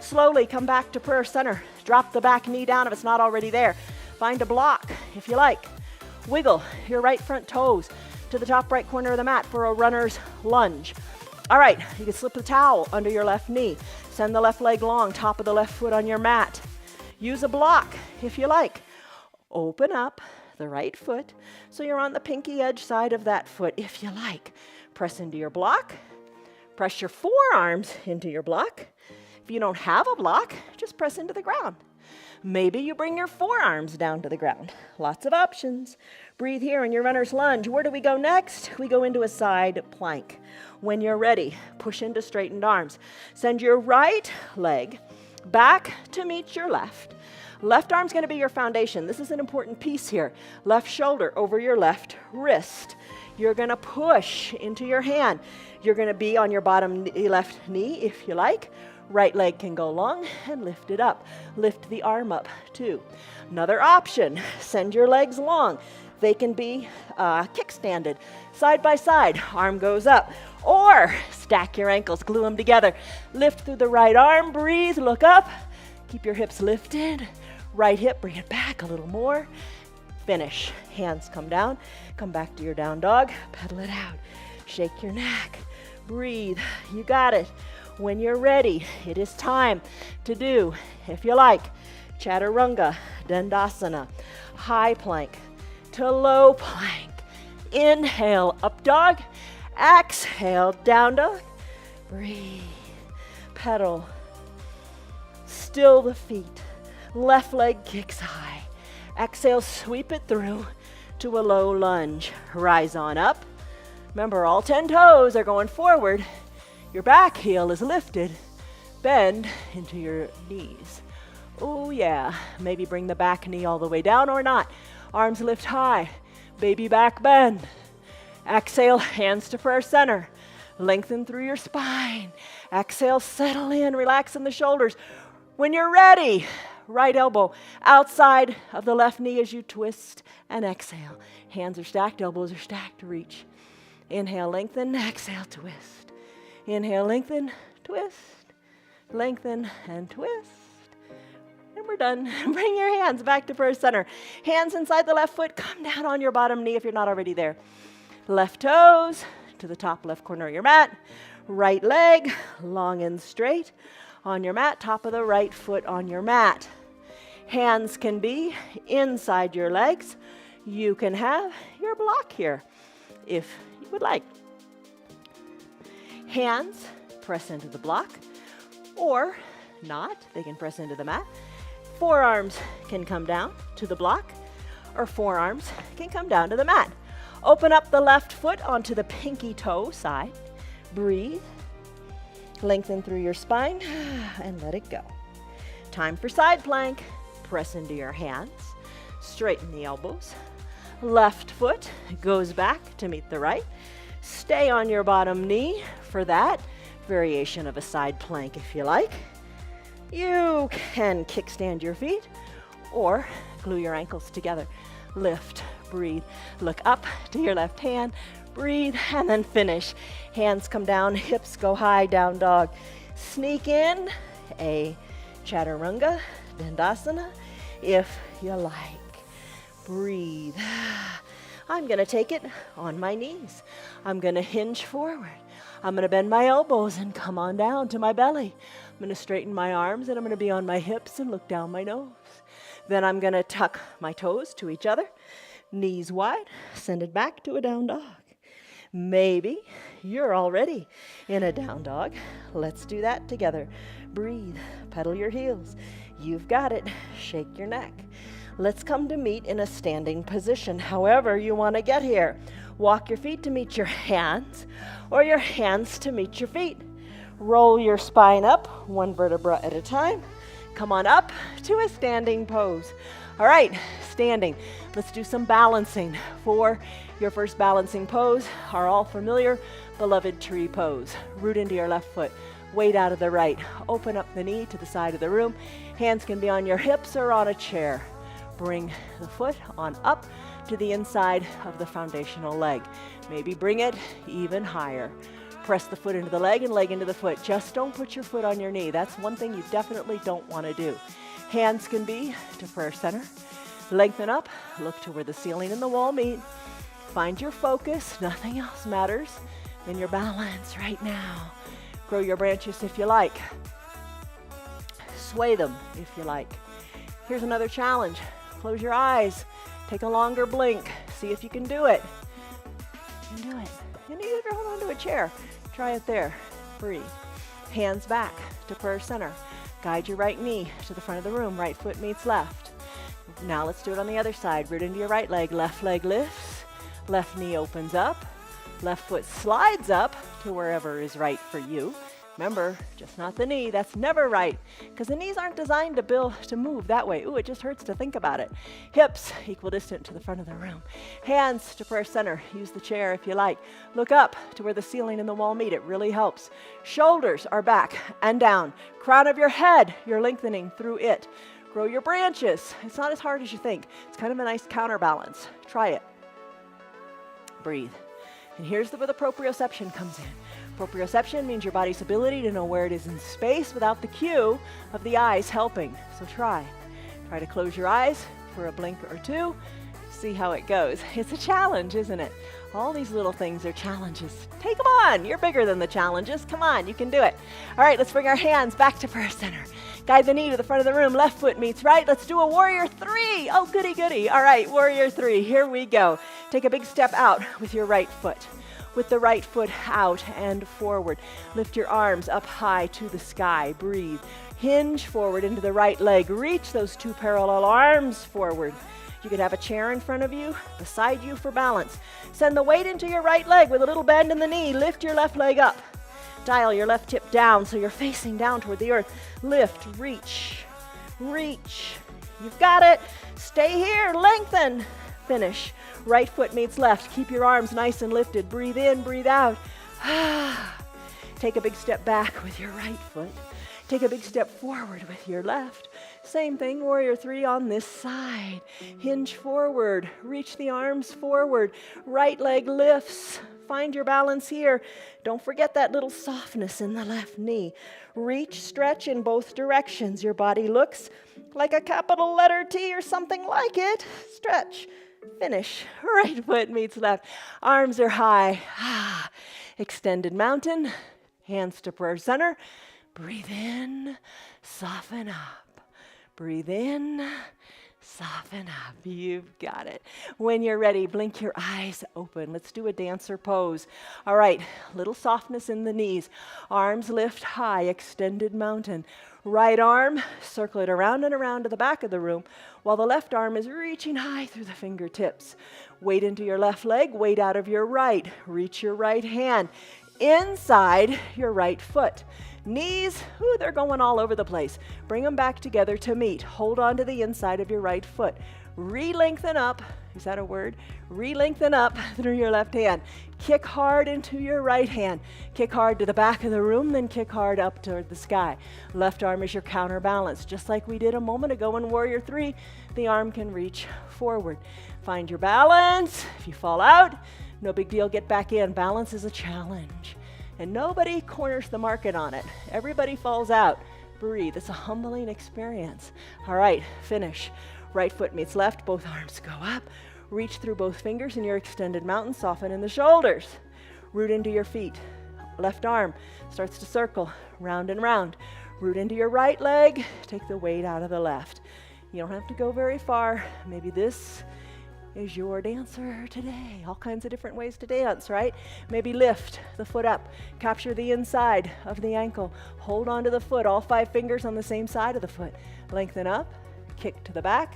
Slowly come back to prayer center. Drop the back knee down if it's not already there. Find a block if you like. Wiggle your right front toes to the top right corner of the mat for a runner's lunge. All right, you can slip the towel under your left knee. Send the left leg long, top of the left foot on your mat. Use a block if you like. Open up the right foot so you're on the pinky edge side of that foot if you like. Press into your block. Press your forearms into your block. If you don't have a block, just press into the ground. Maybe you bring your forearms down to the ground. Lots of options. Breathe here in your runner's lunge. Where do we go next? We go into a side plank. When you're ready, push into straightened arms. Send your right leg back to meet your left. Left arm's going to be your foundation. This is an important piece here. Left shoulder over your left wrist. You're going to push into your hand. You're going to be on your bottom left knee if you like. Right leg can go long and lift it up. Lift the arm up too. Another option, send your legs long. They can be kickstanded, side by side. Arm goes up. Or stack your ankles, glue them together. Lift through the right arm, breathe, look up. Keep your hips lifted. Right hip, bring it back a little more. finish. Hands come down, come back to your down dog, pedal it out. Shake your neck, breathe, you got it. When you're ready, it is time to do, if you like, Chaturanga, Dandasana, high plank to low plank. Inhale, up dog, exhale, down dog, breathe, pedal, still the feet, left leg kicks high. Exhale, sweep it through to a low lunge. Rise on up. Remember, all 10 toes are going forward. Your back heel is lifted. Bend into your knees. Oh yeah, maybe bring the back knee all the way down or not. Arms lift high. Baby back bend. Exhale, hands to prayer center. Lengthen through your spine. Exhale, settle in, relax in the shoulders. When you're ready, right elbow outside of the left knee as you twist and exhale. Hands are stacked, elbows are stacked to reach. Inhale, lengthen, exhale, twist. Inhale, lengthen, twist, lengthen, and twist. And we're done. Bring your hands back to prayer center. Hands inside the left foot, come down on your bottom knee if you're not already there. Left toes to the top left corner of your mat. Right leg, long and straight on your mat, top of the right foot on your mat. Hands can be inside your legs. You can have your block here if you would like. Hands press into the block or not, they can press into the mat. Forearms can come down to the block or forearms can come down to the mat. Open up the left foot onto the pinky toe side. Breathe. Lengthen through your spine and let it go. Time for side plank. Press into your hands. Straighten the elbows. Left foot goes back to meet the right. Stay on your bottom knee for that variation of a side plank if you like. You can kickstand your feet or glue your ankles together. Lift, breathe, look up to your left hand, breathe, and then finish. Hands come down, hips go high, down dog. Sneak in a Chaturanga, Dandasana, if you like. Breathe. I'm going to take it on my knees. I'm going to hinge forward. I'm going to bend my elbows and come on down to my belly. I'm going to straighten my arms and I'm going to be on my hips and look down my nose. Then I'm going to tuck my toes to each other, knees wide, send it back to a down dog. Maybe you're already in a down dog. Let's do that together. Breathe, pedal your heels. You've got it. Shake your neck. Let's come to meet in a standing position, however you want to get here. Walk your feet to meet your hands, or your hands to meet your feet. Roll your spine up, one vertebra at a time. Come on up to a standing pose. All right, standing. Let's do some balancing. For your first balancing pose, our all familiar, beloved tree pose. Root into your left foot, weight out of the right. Open up the knee to the side of the room. Hands can be on your hips or on a chair. Bring the foot on up to the inside of the foundational leg. Maybe bring it even higher. Press the foot into the leg and leg into the foot. Just don't put your foot on your knee. That's one thing you definitely don't want to do. Hands can be to prayer center. Lengthen up. Look to where the ceiling and the wall meet. Find your focus. Nothing else matters than your balance right now. Grow your branches if you like. Sway them if you like. Here's another challenge. Close your eyes. Take a longer blink. See if you can do it. You can do it. And even if you're holding onto a chair, try it there. Breathe. Hands back to prayer center. Guide your right knee to the front of the room. Right foot meets left. Now let's do it on the other side. Root into your right leg. Left leg lifts. Left knee opens up. Left foot slides up to wherever is right for you. Remember, just not the knee. That's never right, because the knees aren't designed to move that way. Ooh, it just hurts to think about it. Hips equidistant to the front of the room. Hands to prayer center. Use the chair if you like. Look up to where the ceiling and the wall meet. It really helps. Shoulders are back and down. Crown of your head, you're lengthening through it. Grow your branches. It's not as hard as you think. It's kind of a nice counterbalance. Try it. Breathe. And here's where the proprioception comes in. Proprioception means your body's ability to know where it is in space without the cue of the eyes helping. So try. Try to close your eyes for a blink or two. see how it goes. It's a challenge, isn't it? All these little things are challenges. Take them on. You're bigger than the challenges. Come on, you can do it. All right, let's bring our hands back to first center. Guide the knee to the front of the room. Left foot meets right. Let's do a warrior three. Oh, goody, goody. All right, warrior three. Here we go. Take a big step out with your right foot. With the right foot out and forward. Lift your arms up high to the sky. Breathe. Hinge forward into the right leg. Reach those two parallel arms forward. You could have a chair in front of you, beside you for balance. Send the weight into your right leg with a little bend in the knee. Lift your left leg up. Dial your left hip down so you're facing down toward the earth. Lift, reach, reach. You've got it. Stay here, lengthen. Finish. Right foot meets left. Keep your arms nice and lifted. Breathe in, breathe out. Take a big step back with your right foot. Take a big step forward with your left. Same thing, warrior three on this side. Hinge forward, reach the arms forward. Right leg lifts. Find your balance here. Don't forget that little softness in the left knee. Reach, stretch in both directions. Your body looks like a capital letter T or something like it. Stretch. Finish. Right foot meets left. Arms are high. Extended mountain. Hands to prayer center. Breathe in, soften up. Breathe in, soften up. You've got it. When you're ready, blink your eyes open. Let's do a dancer pose. All right, little softness in the knees. Arms lift high, extended mountain. Right arm, circle it around and around to the back of the room, while the left arm is reaching high through the fingertips. Weight into your left leg, weight out of your right. Reach your right hand inside your right foot. Knees, they're going all over the place. Bring them back together to meet. Hold on to the inside of your right foot. Re-lengthen up. Is that a word? Re-lengthen up through your left hand. Kick hard into your right hand. Kick hard to the back of the room, then kick hard up toward the sky. Left arm is your counterbalance. Just like we did a moment ago in Warrior 3, the arm can reach forward. Find your balance. If you fall out, no big deal, get back in. Balance is a challenge. And nobody corners the market on it. Everybody falls out. Breathe. It's a humbling experience. All right, finish. Right foot meets left. Both arms go up. Reach through both fingers in your extended mountain. Soften in the shoulders. Root into your feet. Left arm starts to circle round and round. Root into your right leg. Take the weight out of the left. You don't have to go very far. Maybe this is your dancer today. All kinds of different ways to dance, right? Maybe lift the foot up, capture the inside of the ankle, hold onto the foot, all 5 fingers on the same side of the foot. Lengthen up, kick to the back,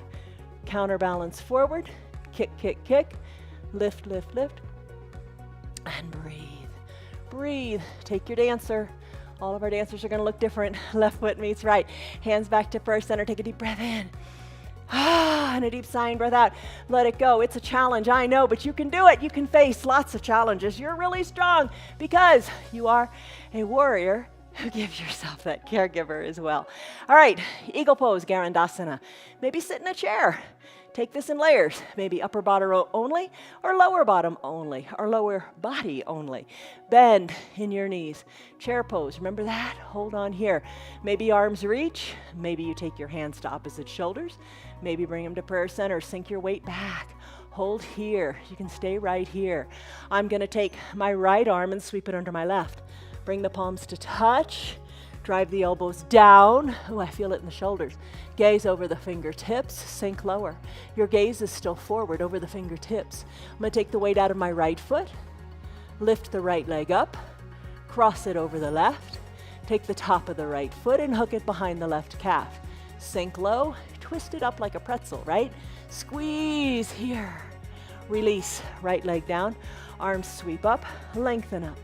counterbalance forward, kick, kick, kick, lift, lift, lift, and breathe. Breathe. Take your dancer. All of our dancers are going to look different. Left foot meets right. Hands back to first center. Take a deep breath in. And a deep sighing breath out. Let it go. It's a challenge, I know, but you can do it. You can face lots of challenges. You're really strong because you are a warrior who gives yourself that caregiver as well. All right, eagle pose, Garandasana. Maybe sit in a chair. Take this in layers, maybe upper body only, or lower bottom only, or lower body only. Bend in your knees. Chair pose, remember that? Hold on here. Maybe arms reach. Maybe you take your hands to opposite shoulders. Maybe bring them to prayer center. Sink your weight back. Hold here. You can stay right here. I'm going to take my right arm and sweep it under my left. Bring the palms to touch. Drive the elbows down. Oh, I feel it in the shoulders. Gaze over the fingertips, sink lower. Your gaze is still forward over the fingertips. I'm going to take the weight out of my right foot, lift the right leg up, cross it over the left, take the top of the right foot and hook it behind the left calf. Sink low, twist it up like a pretzel, right? Squeeze here. Release, right leg down, arms sweep up, lengthen up.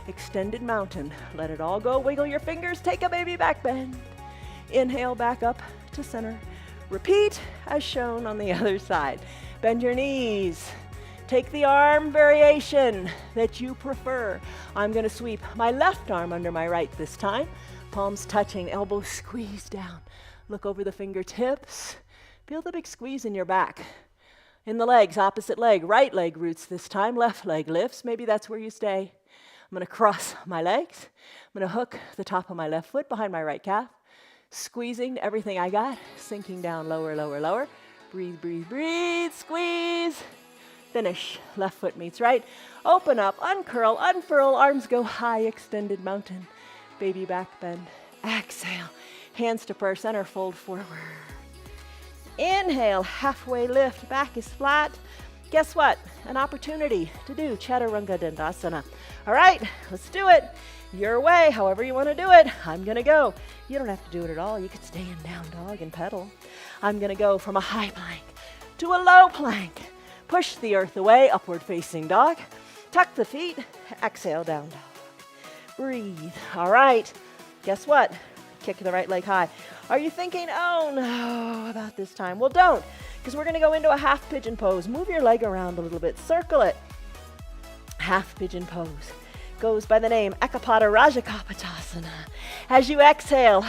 Extended mountain. Let it all go. Wiggle your fingers. Take a baby back bend. Inhale back up to center. Repeat as shown on the other side. Bend your knees. Take the arm variation that you prefer. I'm going to sweep my left arm under my right this time. Palms touching, elbows squeeze down. Look over the fingertips. Feel the big squeeze in your back. In the legs, opposite leg. Right leg roots this time. Left leg lifts. Maybe that's where you stay. I'm going to cross my legs. I'm going to hook the top of my left foot behind my right calf, squeezing everything I got, sinking down lower, lower, lower. Breathe, breathe, breathe. Squeeze. Finish. Left foot meets right. Open up, uncurl, unfurl. Arms go high, extended mountain. Baby back bend. Exhale. Hands to prayer center, fold forward. Inhale, halfway lift. Back is flat. Guess what? An opportunity to do Chaturanga Dandasana. All right, let's do it. Your way, however you want to do it. I'm going to go. You don't have to do it at all. You could stay in down dog and pedal. I'm going to go from a high plank to a low plank. Push the earth away, upward facing dog. Tuck the feet. Exhale, down dog. Breathe. All right. Guess what? Kick the right leg high. Are you thinking, oh no, about this time? Well, don't, because we're going to go into a half pigeon pose. Move your leg around a little bit. Circle it. Half pigeon pose. Goes by the name Ekapada Rajakapotasana. As you exhale,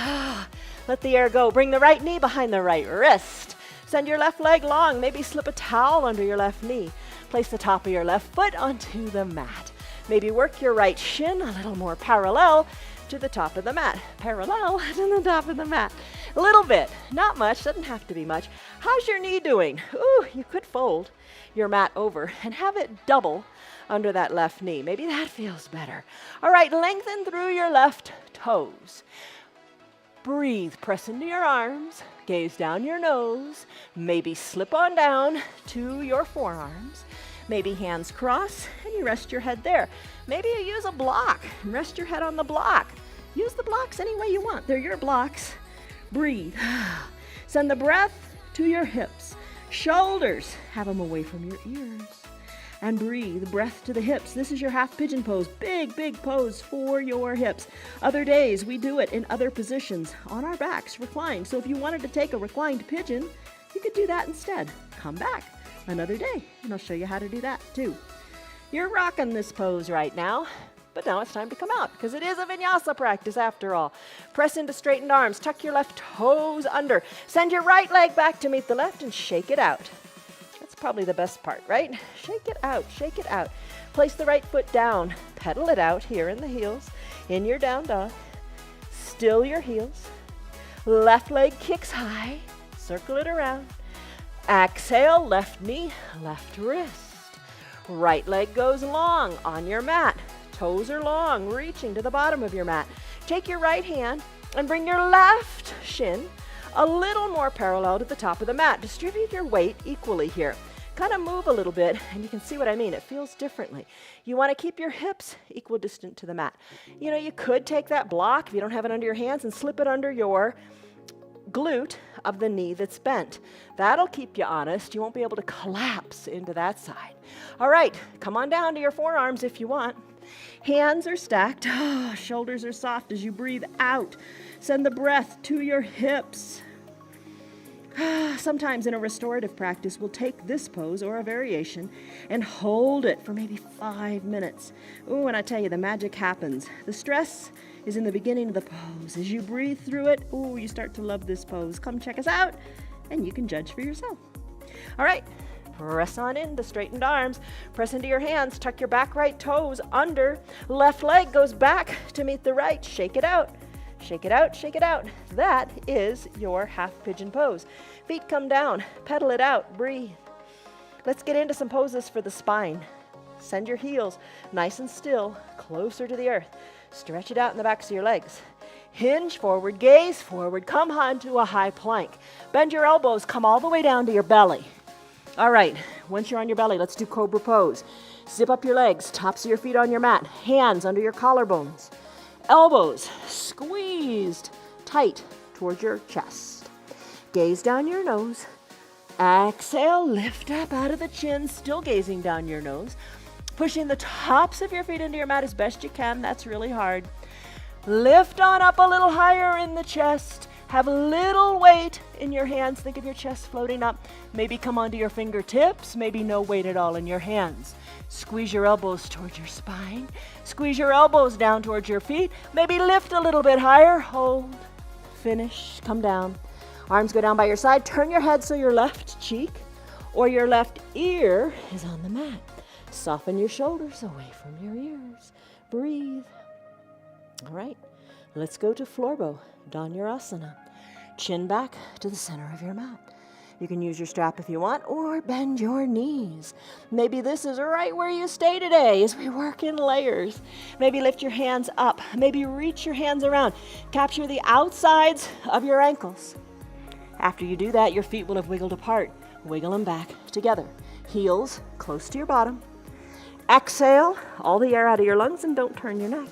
let the air go. Bring the right knee behind the right wrist. Send your left leg long. Maybe slip a towel under your left knee. Place the top of your left foot onto the mat. Maybe work your right shin a little more parallel to the top of the mat. Parallel to the top of the mat. A little bit, not much, doesn't have to be much. How's your knee doing? Ooh, you could fold your mat over and have it double under that left knee. Maybe that feels better. All right, lengthen through your left toes. Breathe, press into your arms, gaze down your nose, maybe slip on down to your forearms. Maybe hands cross and you rest your head there. Maybe you use a block and rest your head on the block. Use the blocks any way you want. They're your blocks. Breathe. Send the breath to your hips. Shoulders, have them away from your ears. And breathe, breath to the hips. This is your half pigeon pose. Big, big pose for your hips. Other days, we do it in other positions, on our backs, reclined. So if you wanted to take a reclined pigeon, you could do that instead. Come back another day, and I'll show you how to do that too. You're rocking this pose right now, but now it's time to come out, because it is a vinyasa practice after all. Press into straightened arms, tuck your left toes under. Send your right leg back to meet the left and shake it out. That's probably the best part, right? Shake it out, shake it out. Place the right foot down, pedal it out here in the heels, in your down dog. Still your heels. Left leg kicks high, circle it around. Exhale, left knee, left wrist. Right leg goes long on your mat. Toes are long, reaching to the bottom of your mat. Take your right hand and bring your left shin a little more parallel to the top of the mat. Distribute your weight equally here. Kind of move a little bit, and you can see what I mean. It feels differently. You want to keep your hips equidistant to the mat. You know, you could take that block, if you don't have it under your hands, and slip it under your glute of the knee that's bent. That'll keep you honest. You won't be able to collapse into that side. All right, come on down to your forearms if you want. Hands are stacked. Shoulders are soft as you breathe out. Send the breath to your hips. Sometimes in a restorative practice, we'll take this pose or a variation and hold it for maybe 5 minutes. Ooh, and I tell you, the magic happens. The stress is in the beginning of the pose. As you breathe through it, ooh, you start to love this pose. Come check us out, and you can judge for yourself. All right, press on into straightened arms. Press into your hands. Tuck your back right toes under. Left leg goes back to meet the right. Shake it out. Shake it out, shake it out. That is your half pigeon pose. Feet come down, pedal it out, breathe. Let's get into some poses for the spine. Send your heels nice and still, closer to the earth. Stretch it out in the backs of your legs. Hinge forward, gaze forward, come onto a high plank. Bend your elbows, come all the way down to your belly. All right, once you're on your belly, let's do cobra pose. Zip up your legs, tops of your feet on your mat, hands under your collarbones. Elbows squeezed tight towards your chest. Gaze down your nose. Exhale, lift up out of the chin, still gazing down your nose. Pushing the tops of your feet into your mat as best you can. That's really hard. Lift on up a little higher in the chest. Have a little weight in your hands. Think of your chest floating up. Maybe come onto your fingertips. Maybe no weight at all in your hands. Squeeze your elbows towards your spine. Squeeze your elbows down towards your feet. Maybe lift a little bit higher. Hold. Finish. Come down. Arms go down by your side. Turn your head so your left cheek or your left ear is on the mat. Soften your shoulders away from your ears. Breathe. All right. Let's go to floor bow, Dhanurasana. Chin back to the center of your mat. You can use your strap if you want, or bend your knees. Maybe this is right where you stay today as we work in layers. Maybe lift your hands up. Maybe reach your hands around. Capture the outsides of your ankles. After you do that, your feet will have wiggled apart. Wiggle them back together. Heels close to your bottom. Exhale all the air out of your lungs and don't turn your neck.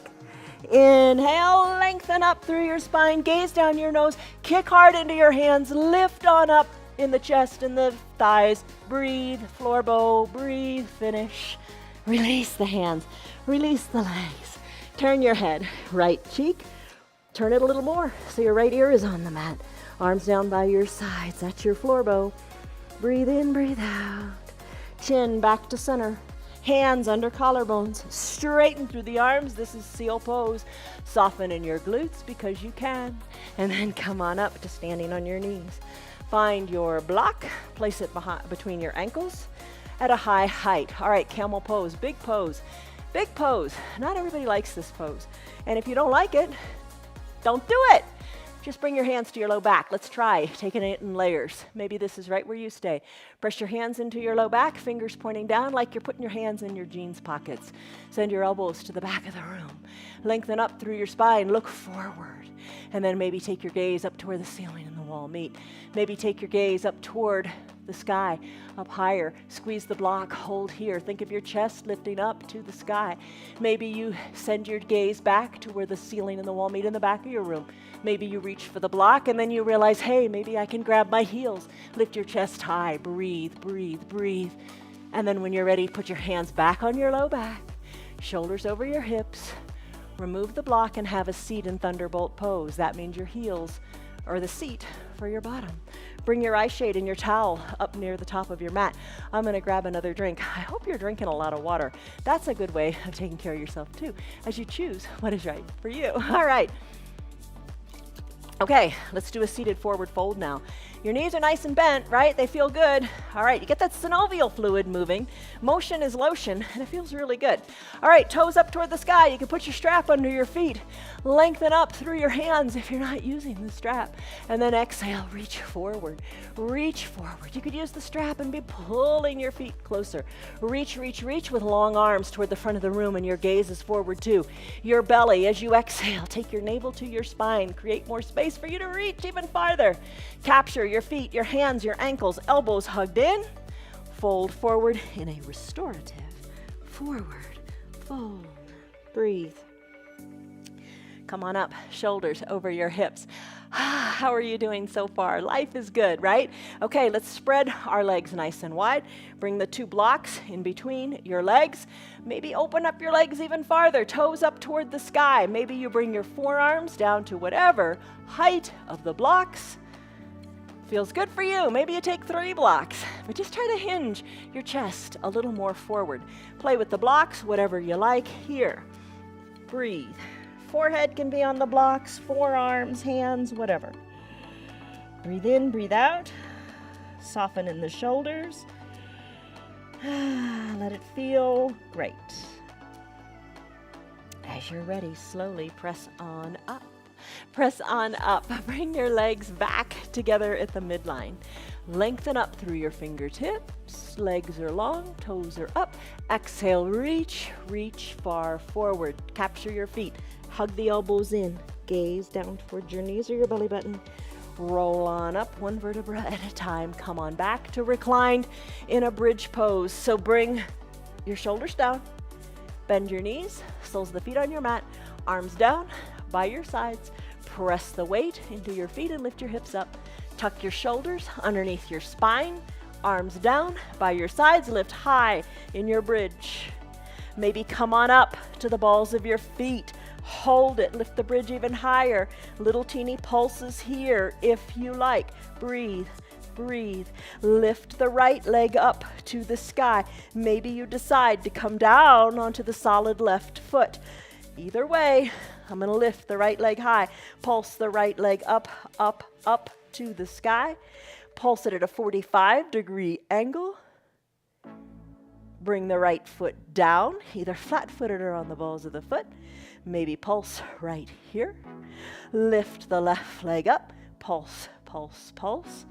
Inhale, lengthen up through your spine, gaze down your nose, kick hard into your hands, lift on up in the chest and the thighs. Breathe, floor bow, breathe, finish. Release the hands, release the legs. Turn your head, right cheek, turn it a little more so your right ear is on the mat. Arms down by your sides, that's your floor bow. Breathe in, breathe out. Chin back to center. Hands under collarbones, straighten through the arms. This is seal pose. Soften in your glutes because you can. And then come on up to standing on your knees. Find your block, place it between your ankles at a high height. All right, camel pose, big pose. Big pose. Not everybody likes this pose. And if you don't like it, don't do it. Just bring your hands to your low back. Let's try taking it in layers. Maybe this is right where you stay. Press your hands into your low back, fingers pointing down like you're putting your hands in your jeans pockets. Send your elbows to the back of the room. Lengthen up through your spine, look forward. And then maybe take your gaze up to where the ceiling and the wall meet. Maybe take your gaze up toward the sky, up higher. Squeeze the block, hold here. Think of your chest lifting up to the sky. Maybe you send your gaze back to where the ceiling and the wall meet in the back of your room. Maybe you reach for the block and then you realize, hey, maybe I can grab my heels. Lift your chest high, breathe, breathe, breathe. And then when you're ready, put your hands back on your low back, shoulders over your hips. Remove the block and have a seat in thunderbolt pose. That means your heels are the seat for your bottom. Bring your eye shade and your towel up near the top of your mat. I'm gonna grab another drink. I hope you're drinking a lot of water. That's a good way of taking care of yourself too, as you choose what is right for you. All right. Okay, let's do a seated forward fold now. Your knees are nice and bent, right? They feel good. All right, you get that synovial fluid moving. Motion is lotion, and it feels really good. All right, toes up toward the sky. You can put your strap under your feet. Lengthen up through your hands if you're not using the strap. And then exhale, reach forward. Reach forward. You could use the strap and be pulling your feet closer. Reach, reach, reach with long arms toward the front of the room, and your gaze is forward too. Your belly, as you exhale, take your navel to your spine. Create more space for you to reach even farther. Capture your feet, your hands, your ankles, elbows hugged in. Fold forward in a restorative. Forward, fold, breathe. Come on up, shoulders over your hips. How are you doing so far? Life is good, right? Okay, let's spread our legs nice and wide. Bring the two blocks in between your legs. Maybe open up your legs even farther, toes up toward the sky. Maybe you bring your forearms down to whatever height of the blocks feels good for you. Maybe you take 3 blocks, but just try to hinge your chest a little more forward. Play with the blocks, whatever you like. Here, breathe. Forehead can be on the blocks, forearms, hands, whatever. Breathe in, breathe out. Soften in the shoulders. Let it feel great. As you're ready, slowly press on up. Press on up. Bring your legs back together at the midline. Lengthen up through your fingertips. Legs are long, toes are up. Exhale, reach, reach far forward. Capture your feet. Hug the elbows in. Gaze down towards your knees or your belly button. Roll on up one vertebra at a time. Come on back to reclined in a bridge pose. So bring your shoulders down. Bend your knees. Soles of the feet on your mat. Arms down by your sides. Press the weight into your feet and lift your hips up. Tuck your shoulders underneath your spine. Arms down by your sides. Lift high in your bridge. Maybe come on up to the balls of your feet. Hold it. Lift the bridge even higher. Little teeny pulses here if you like. Breathe. Breathe. Lift the right leg up to the sky. Maybe you decide to come down onto the solid left foot. Either way, I'm going to lift the right leg high. Pulse the right leg up, up, up to the sky. Pulse it at a 45-degree angle. Bring the right foot down, either flat-footed or on the balls of the foot. Maybe pulse right here. Lift the left leg up. Pulse, pulse, pulse.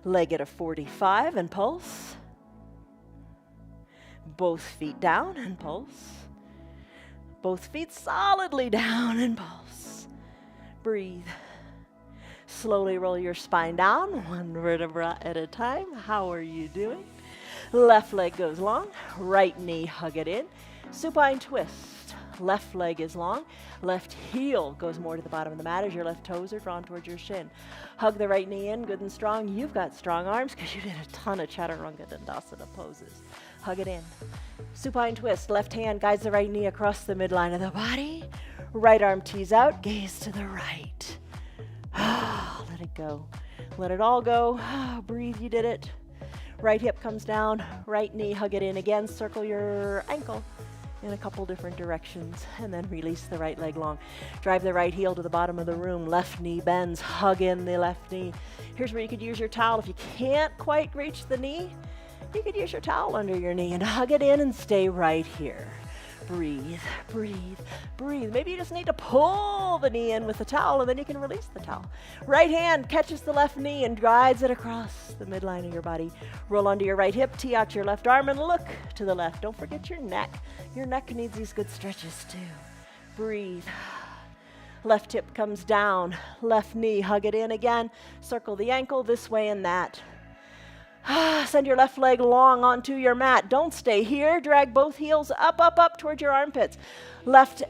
Leg at a 45 and pulse. Both feet down and pulse. Both feet solidly down and pulse. Breathe. Slowly roll your spine down, one vertebra at a time. How are you doing? Left leg goes long, right knee hug it in. Supine twist. Left leg is long, left heel goes more to the bottom of the mat as your left toes are drawn towards your shin. Hug the right knee in, good and strong. You've got strong arms because you did a ton of Chaturanga Dandasana poses. Hug it in. Supine twist. Left hand guides the right knee across the midline of the body. Right arm tees out, gaze to the right. Let it go. Let it all go. Breathe, you did it. Right hip comes down, right knee, hug it in again, circle your ankle in a couple different directions, and then release the right leg long. Drive the right heel to the bottom of the room, left knee bends, hug in the left knee. Here's where you could use your towel. If you can't quite reach the knee, you could use your towel under your knee and hug it in and stay right here. Breathe, breathe, breathe. Maybe you just need to pull the knee in with the towel and then you can release the towel. Right hand catches the left knee and guides it across the midline of your body. Roll onto your right hip, tee out your left arm and look to the left. Don't forget your neck. Your neck needs these good stretches too. Breathe. Left hip comes down, left knee, hug it in again. Circle the ankle this way and that. Send your left leg long onto your mat. Don't stay here. Drag both heels up, up, up towards your armpits. Left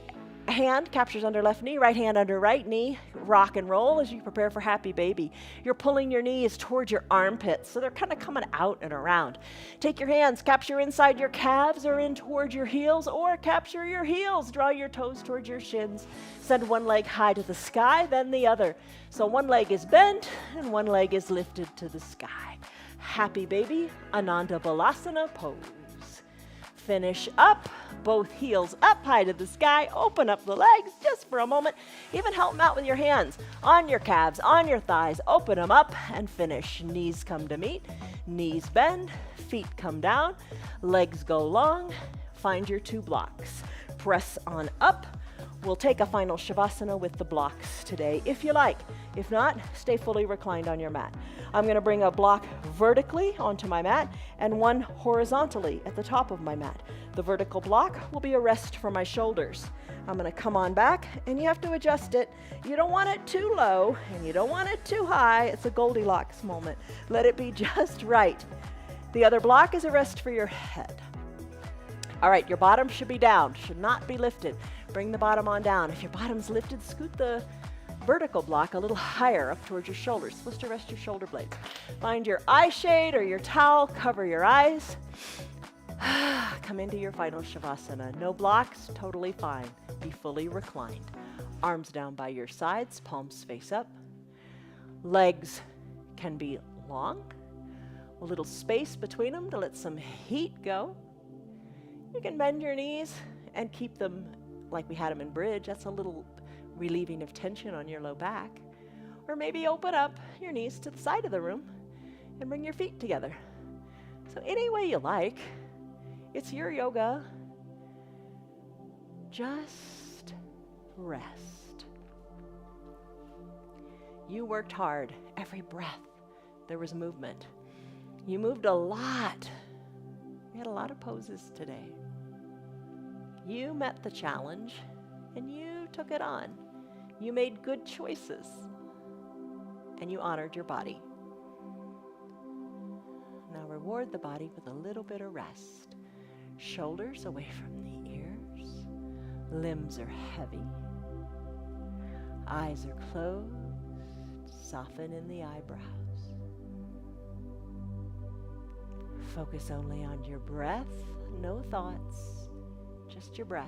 hand captures under left knee, right hand under right knee. Rock and roll as you prepare for happy baby. You're pulling your knees towards your armpits, so they're kind of coming out and around. Take your hands, capture inside your calves or in towards your heels, or capture your heels. Draw your toes towards your shins. Send one leg high to the sky, then the other. So one leg is bent and one leg is lifted to the sky. Happy baby, Ananda Balasana pose. Finish up, both heels up high to the sky. Open up the legs just for a moment. Even help them out with your hands on your calves, on your thighs. Open them up and finish. Knees come to meet, knees bend, feet come down, legs go long. Find your two blocks. Press on up. We'll take a final Shavasana with the blocks today, if you like. If not, stay fully reclined on your mat. I'm going to bring a block vertically onto my mat and one horizontally at the top of my mat. The vertical block will be a rest for my shoulders. I'm going to come on back, and you have to adjust it. You don't want it too low, and you don't want it too high. It's a Goldilocks moment. Let it be just right. The other block is a rest for your head. All right, your bottom should be down, should not be lifted. Bring the bottom on down. If your bottom's lifted, scoot the vertical block a little higher up towards your shoulders. Supposed to rest your shoulder blades. Find your eye shade or your towel, cover your eyes. Come into your final Shavasana. No blocks, totally fine. Be fully reclined. Arms down by your sides, palms face up. Legs can be long. A little space between them to let some heat go. You can bend your knees and keep them like we had them in bridge. That's a little relieving of tension on your low back. Or maybe open up your knees to the side of the room and bring your feet together. So any way you like, it's your yoga. Just rest. You worked hard. Every breath, there was movement. You moved a lot. We had a lot of poses today. You met the challenge and you took it on. You made good choices and you honored your body. Now reward the body with a little bit of rest. Shoulders away from the ears. Limbs are heavy. Eyes are closed. Soften in the eyebrows. Focus only on your breath. No thoughts. Just your breath.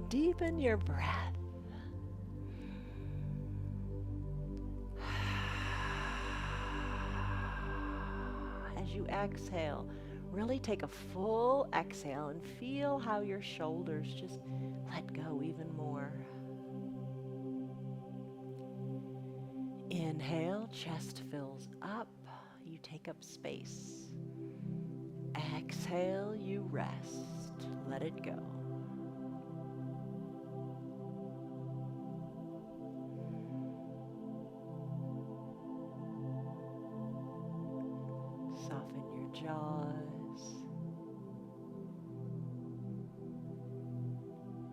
Deepen your breath. As you exhale, really take a full exhale and feel how your shoulders just let go even more. Inhale, chest fills up. You take take up space. Exhale, you rest. Let it go. Soften your jaws.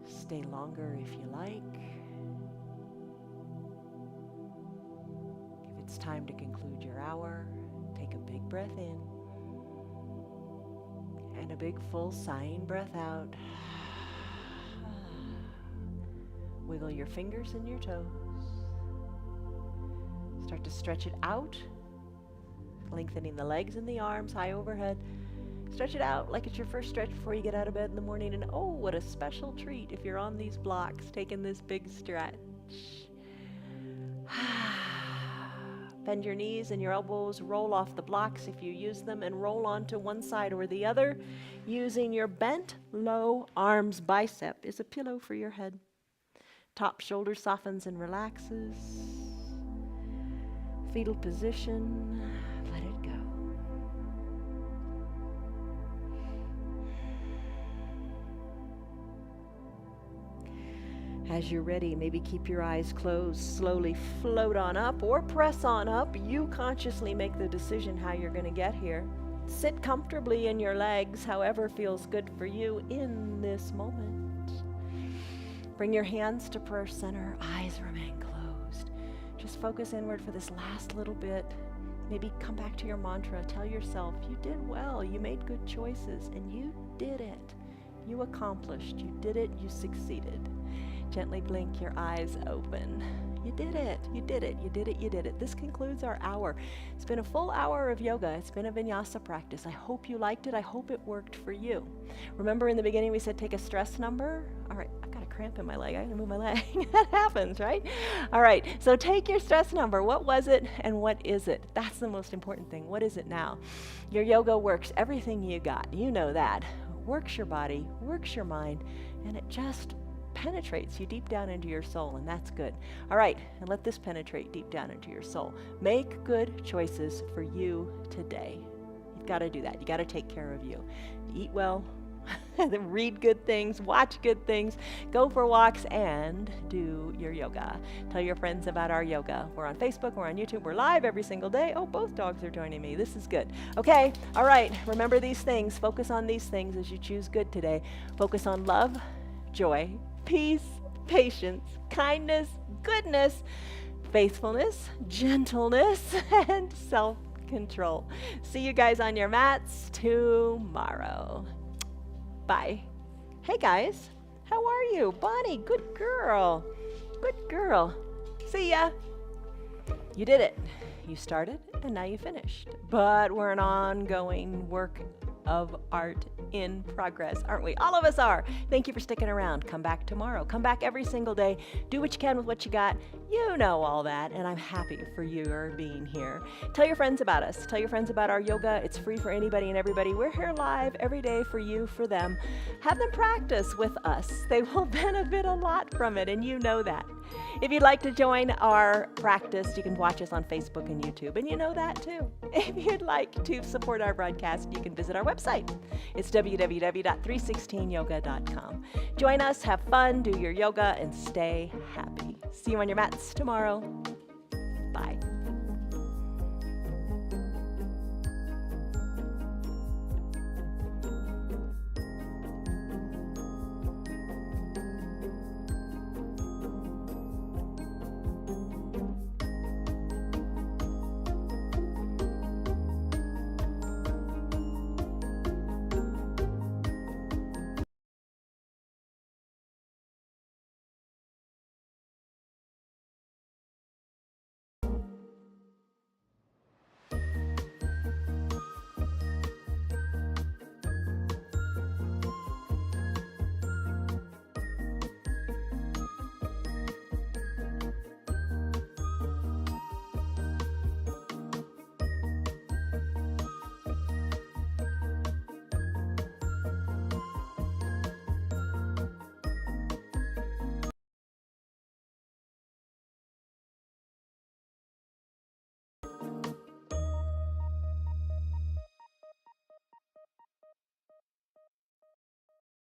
Stay longer if you like. If it's time to conclude your hour, take a big breath in and a big full sighing breath out. Wiggle your fingers and your toes. Start to stretch it out, lengthening the legs and the arms high overhead. Stretch it out like it's your first stretch before you get out of bed in the morning. And oh, what a special treat if you're on these blocks taking this big stretch. Bend your knees and your elbows, roll off the blocks if you use them, and roll onto one side or the other using your bent low arms. Bicep is a pillow for your head. Top shoulder softens and relaxes. Fetal position. Let it go. As you're ready, maybe keep your eyes closed. Slowly float on up or press on up. You consciously make the decision how you're going to get here. Sit comfortably in your legs, however feels good for you in this moment. Bring your hands to prayer center. Eyes remain closed. Just focus inward for this last little bit. Maybe come back to your mantra. Tell yourself, you did well. You made good choices, and you did it. You accomplished. You did it. You succeeded. Gently blink your eyes open. You did it. You did it. You did it. You did it. This concludes our hour. It's been a full hour of yoga. It's been a vinyasa practice. I hope you liked it. I hope it worked for you. Remember in the beginning we said take a stress number? All right, I've got a cramp in my leg. I gotta move my leg. That happens, right? All right, so take your stress number. What was it and what is it? That's the most important thing. What is it now? Your yoga works everything you got. You know that. Works your body, works your mind, and it just penetrates you deep down into your soul, and that's good. All right, and let this penetrate deep down into your soul. Make good choices for you today. You've got to do that. You got to take care of you. Eat well, read good things, watch good things, go for walks, and do your yoga. Tell your friends about our yoga. We're on Facebook, we're on YouTube, we're live every single day. Oh, both dogs are joining me. This is good. Okay, all right, remember these things. Focus on these things as you choose good today. Focus on love, joy, peace, patience, kindness, goodness, faithfulness, gentleness, and self-control. See you guys on your mats tomorrow. Bye. Hey guys, how are you? Bonnie, good girl. Good girl. See ya. You did it. You started and now you finished. But we're an ongoing work of art in progress, aren't we? All of us are. Thank you for sticking around. Come back tomorrow. Come back every single day. Do what you can with what you got. You know all that, and I'm happy for your being here. Tell your friends about us. Tell your friends about our yoga. It's free for anybody and everybody. We're here live every day for you, for them. Have them practice with us. They will benefit a lot from it, and you know that. If you'd like to join our practice, you can watch us on Facebook and YouTube, and you know that too. If you'd like to support our broadcast, you can visit our website. It's www.316yoga.com. Join us, have fun, do your yoga, and stay happy. See you on your mats tomorrow.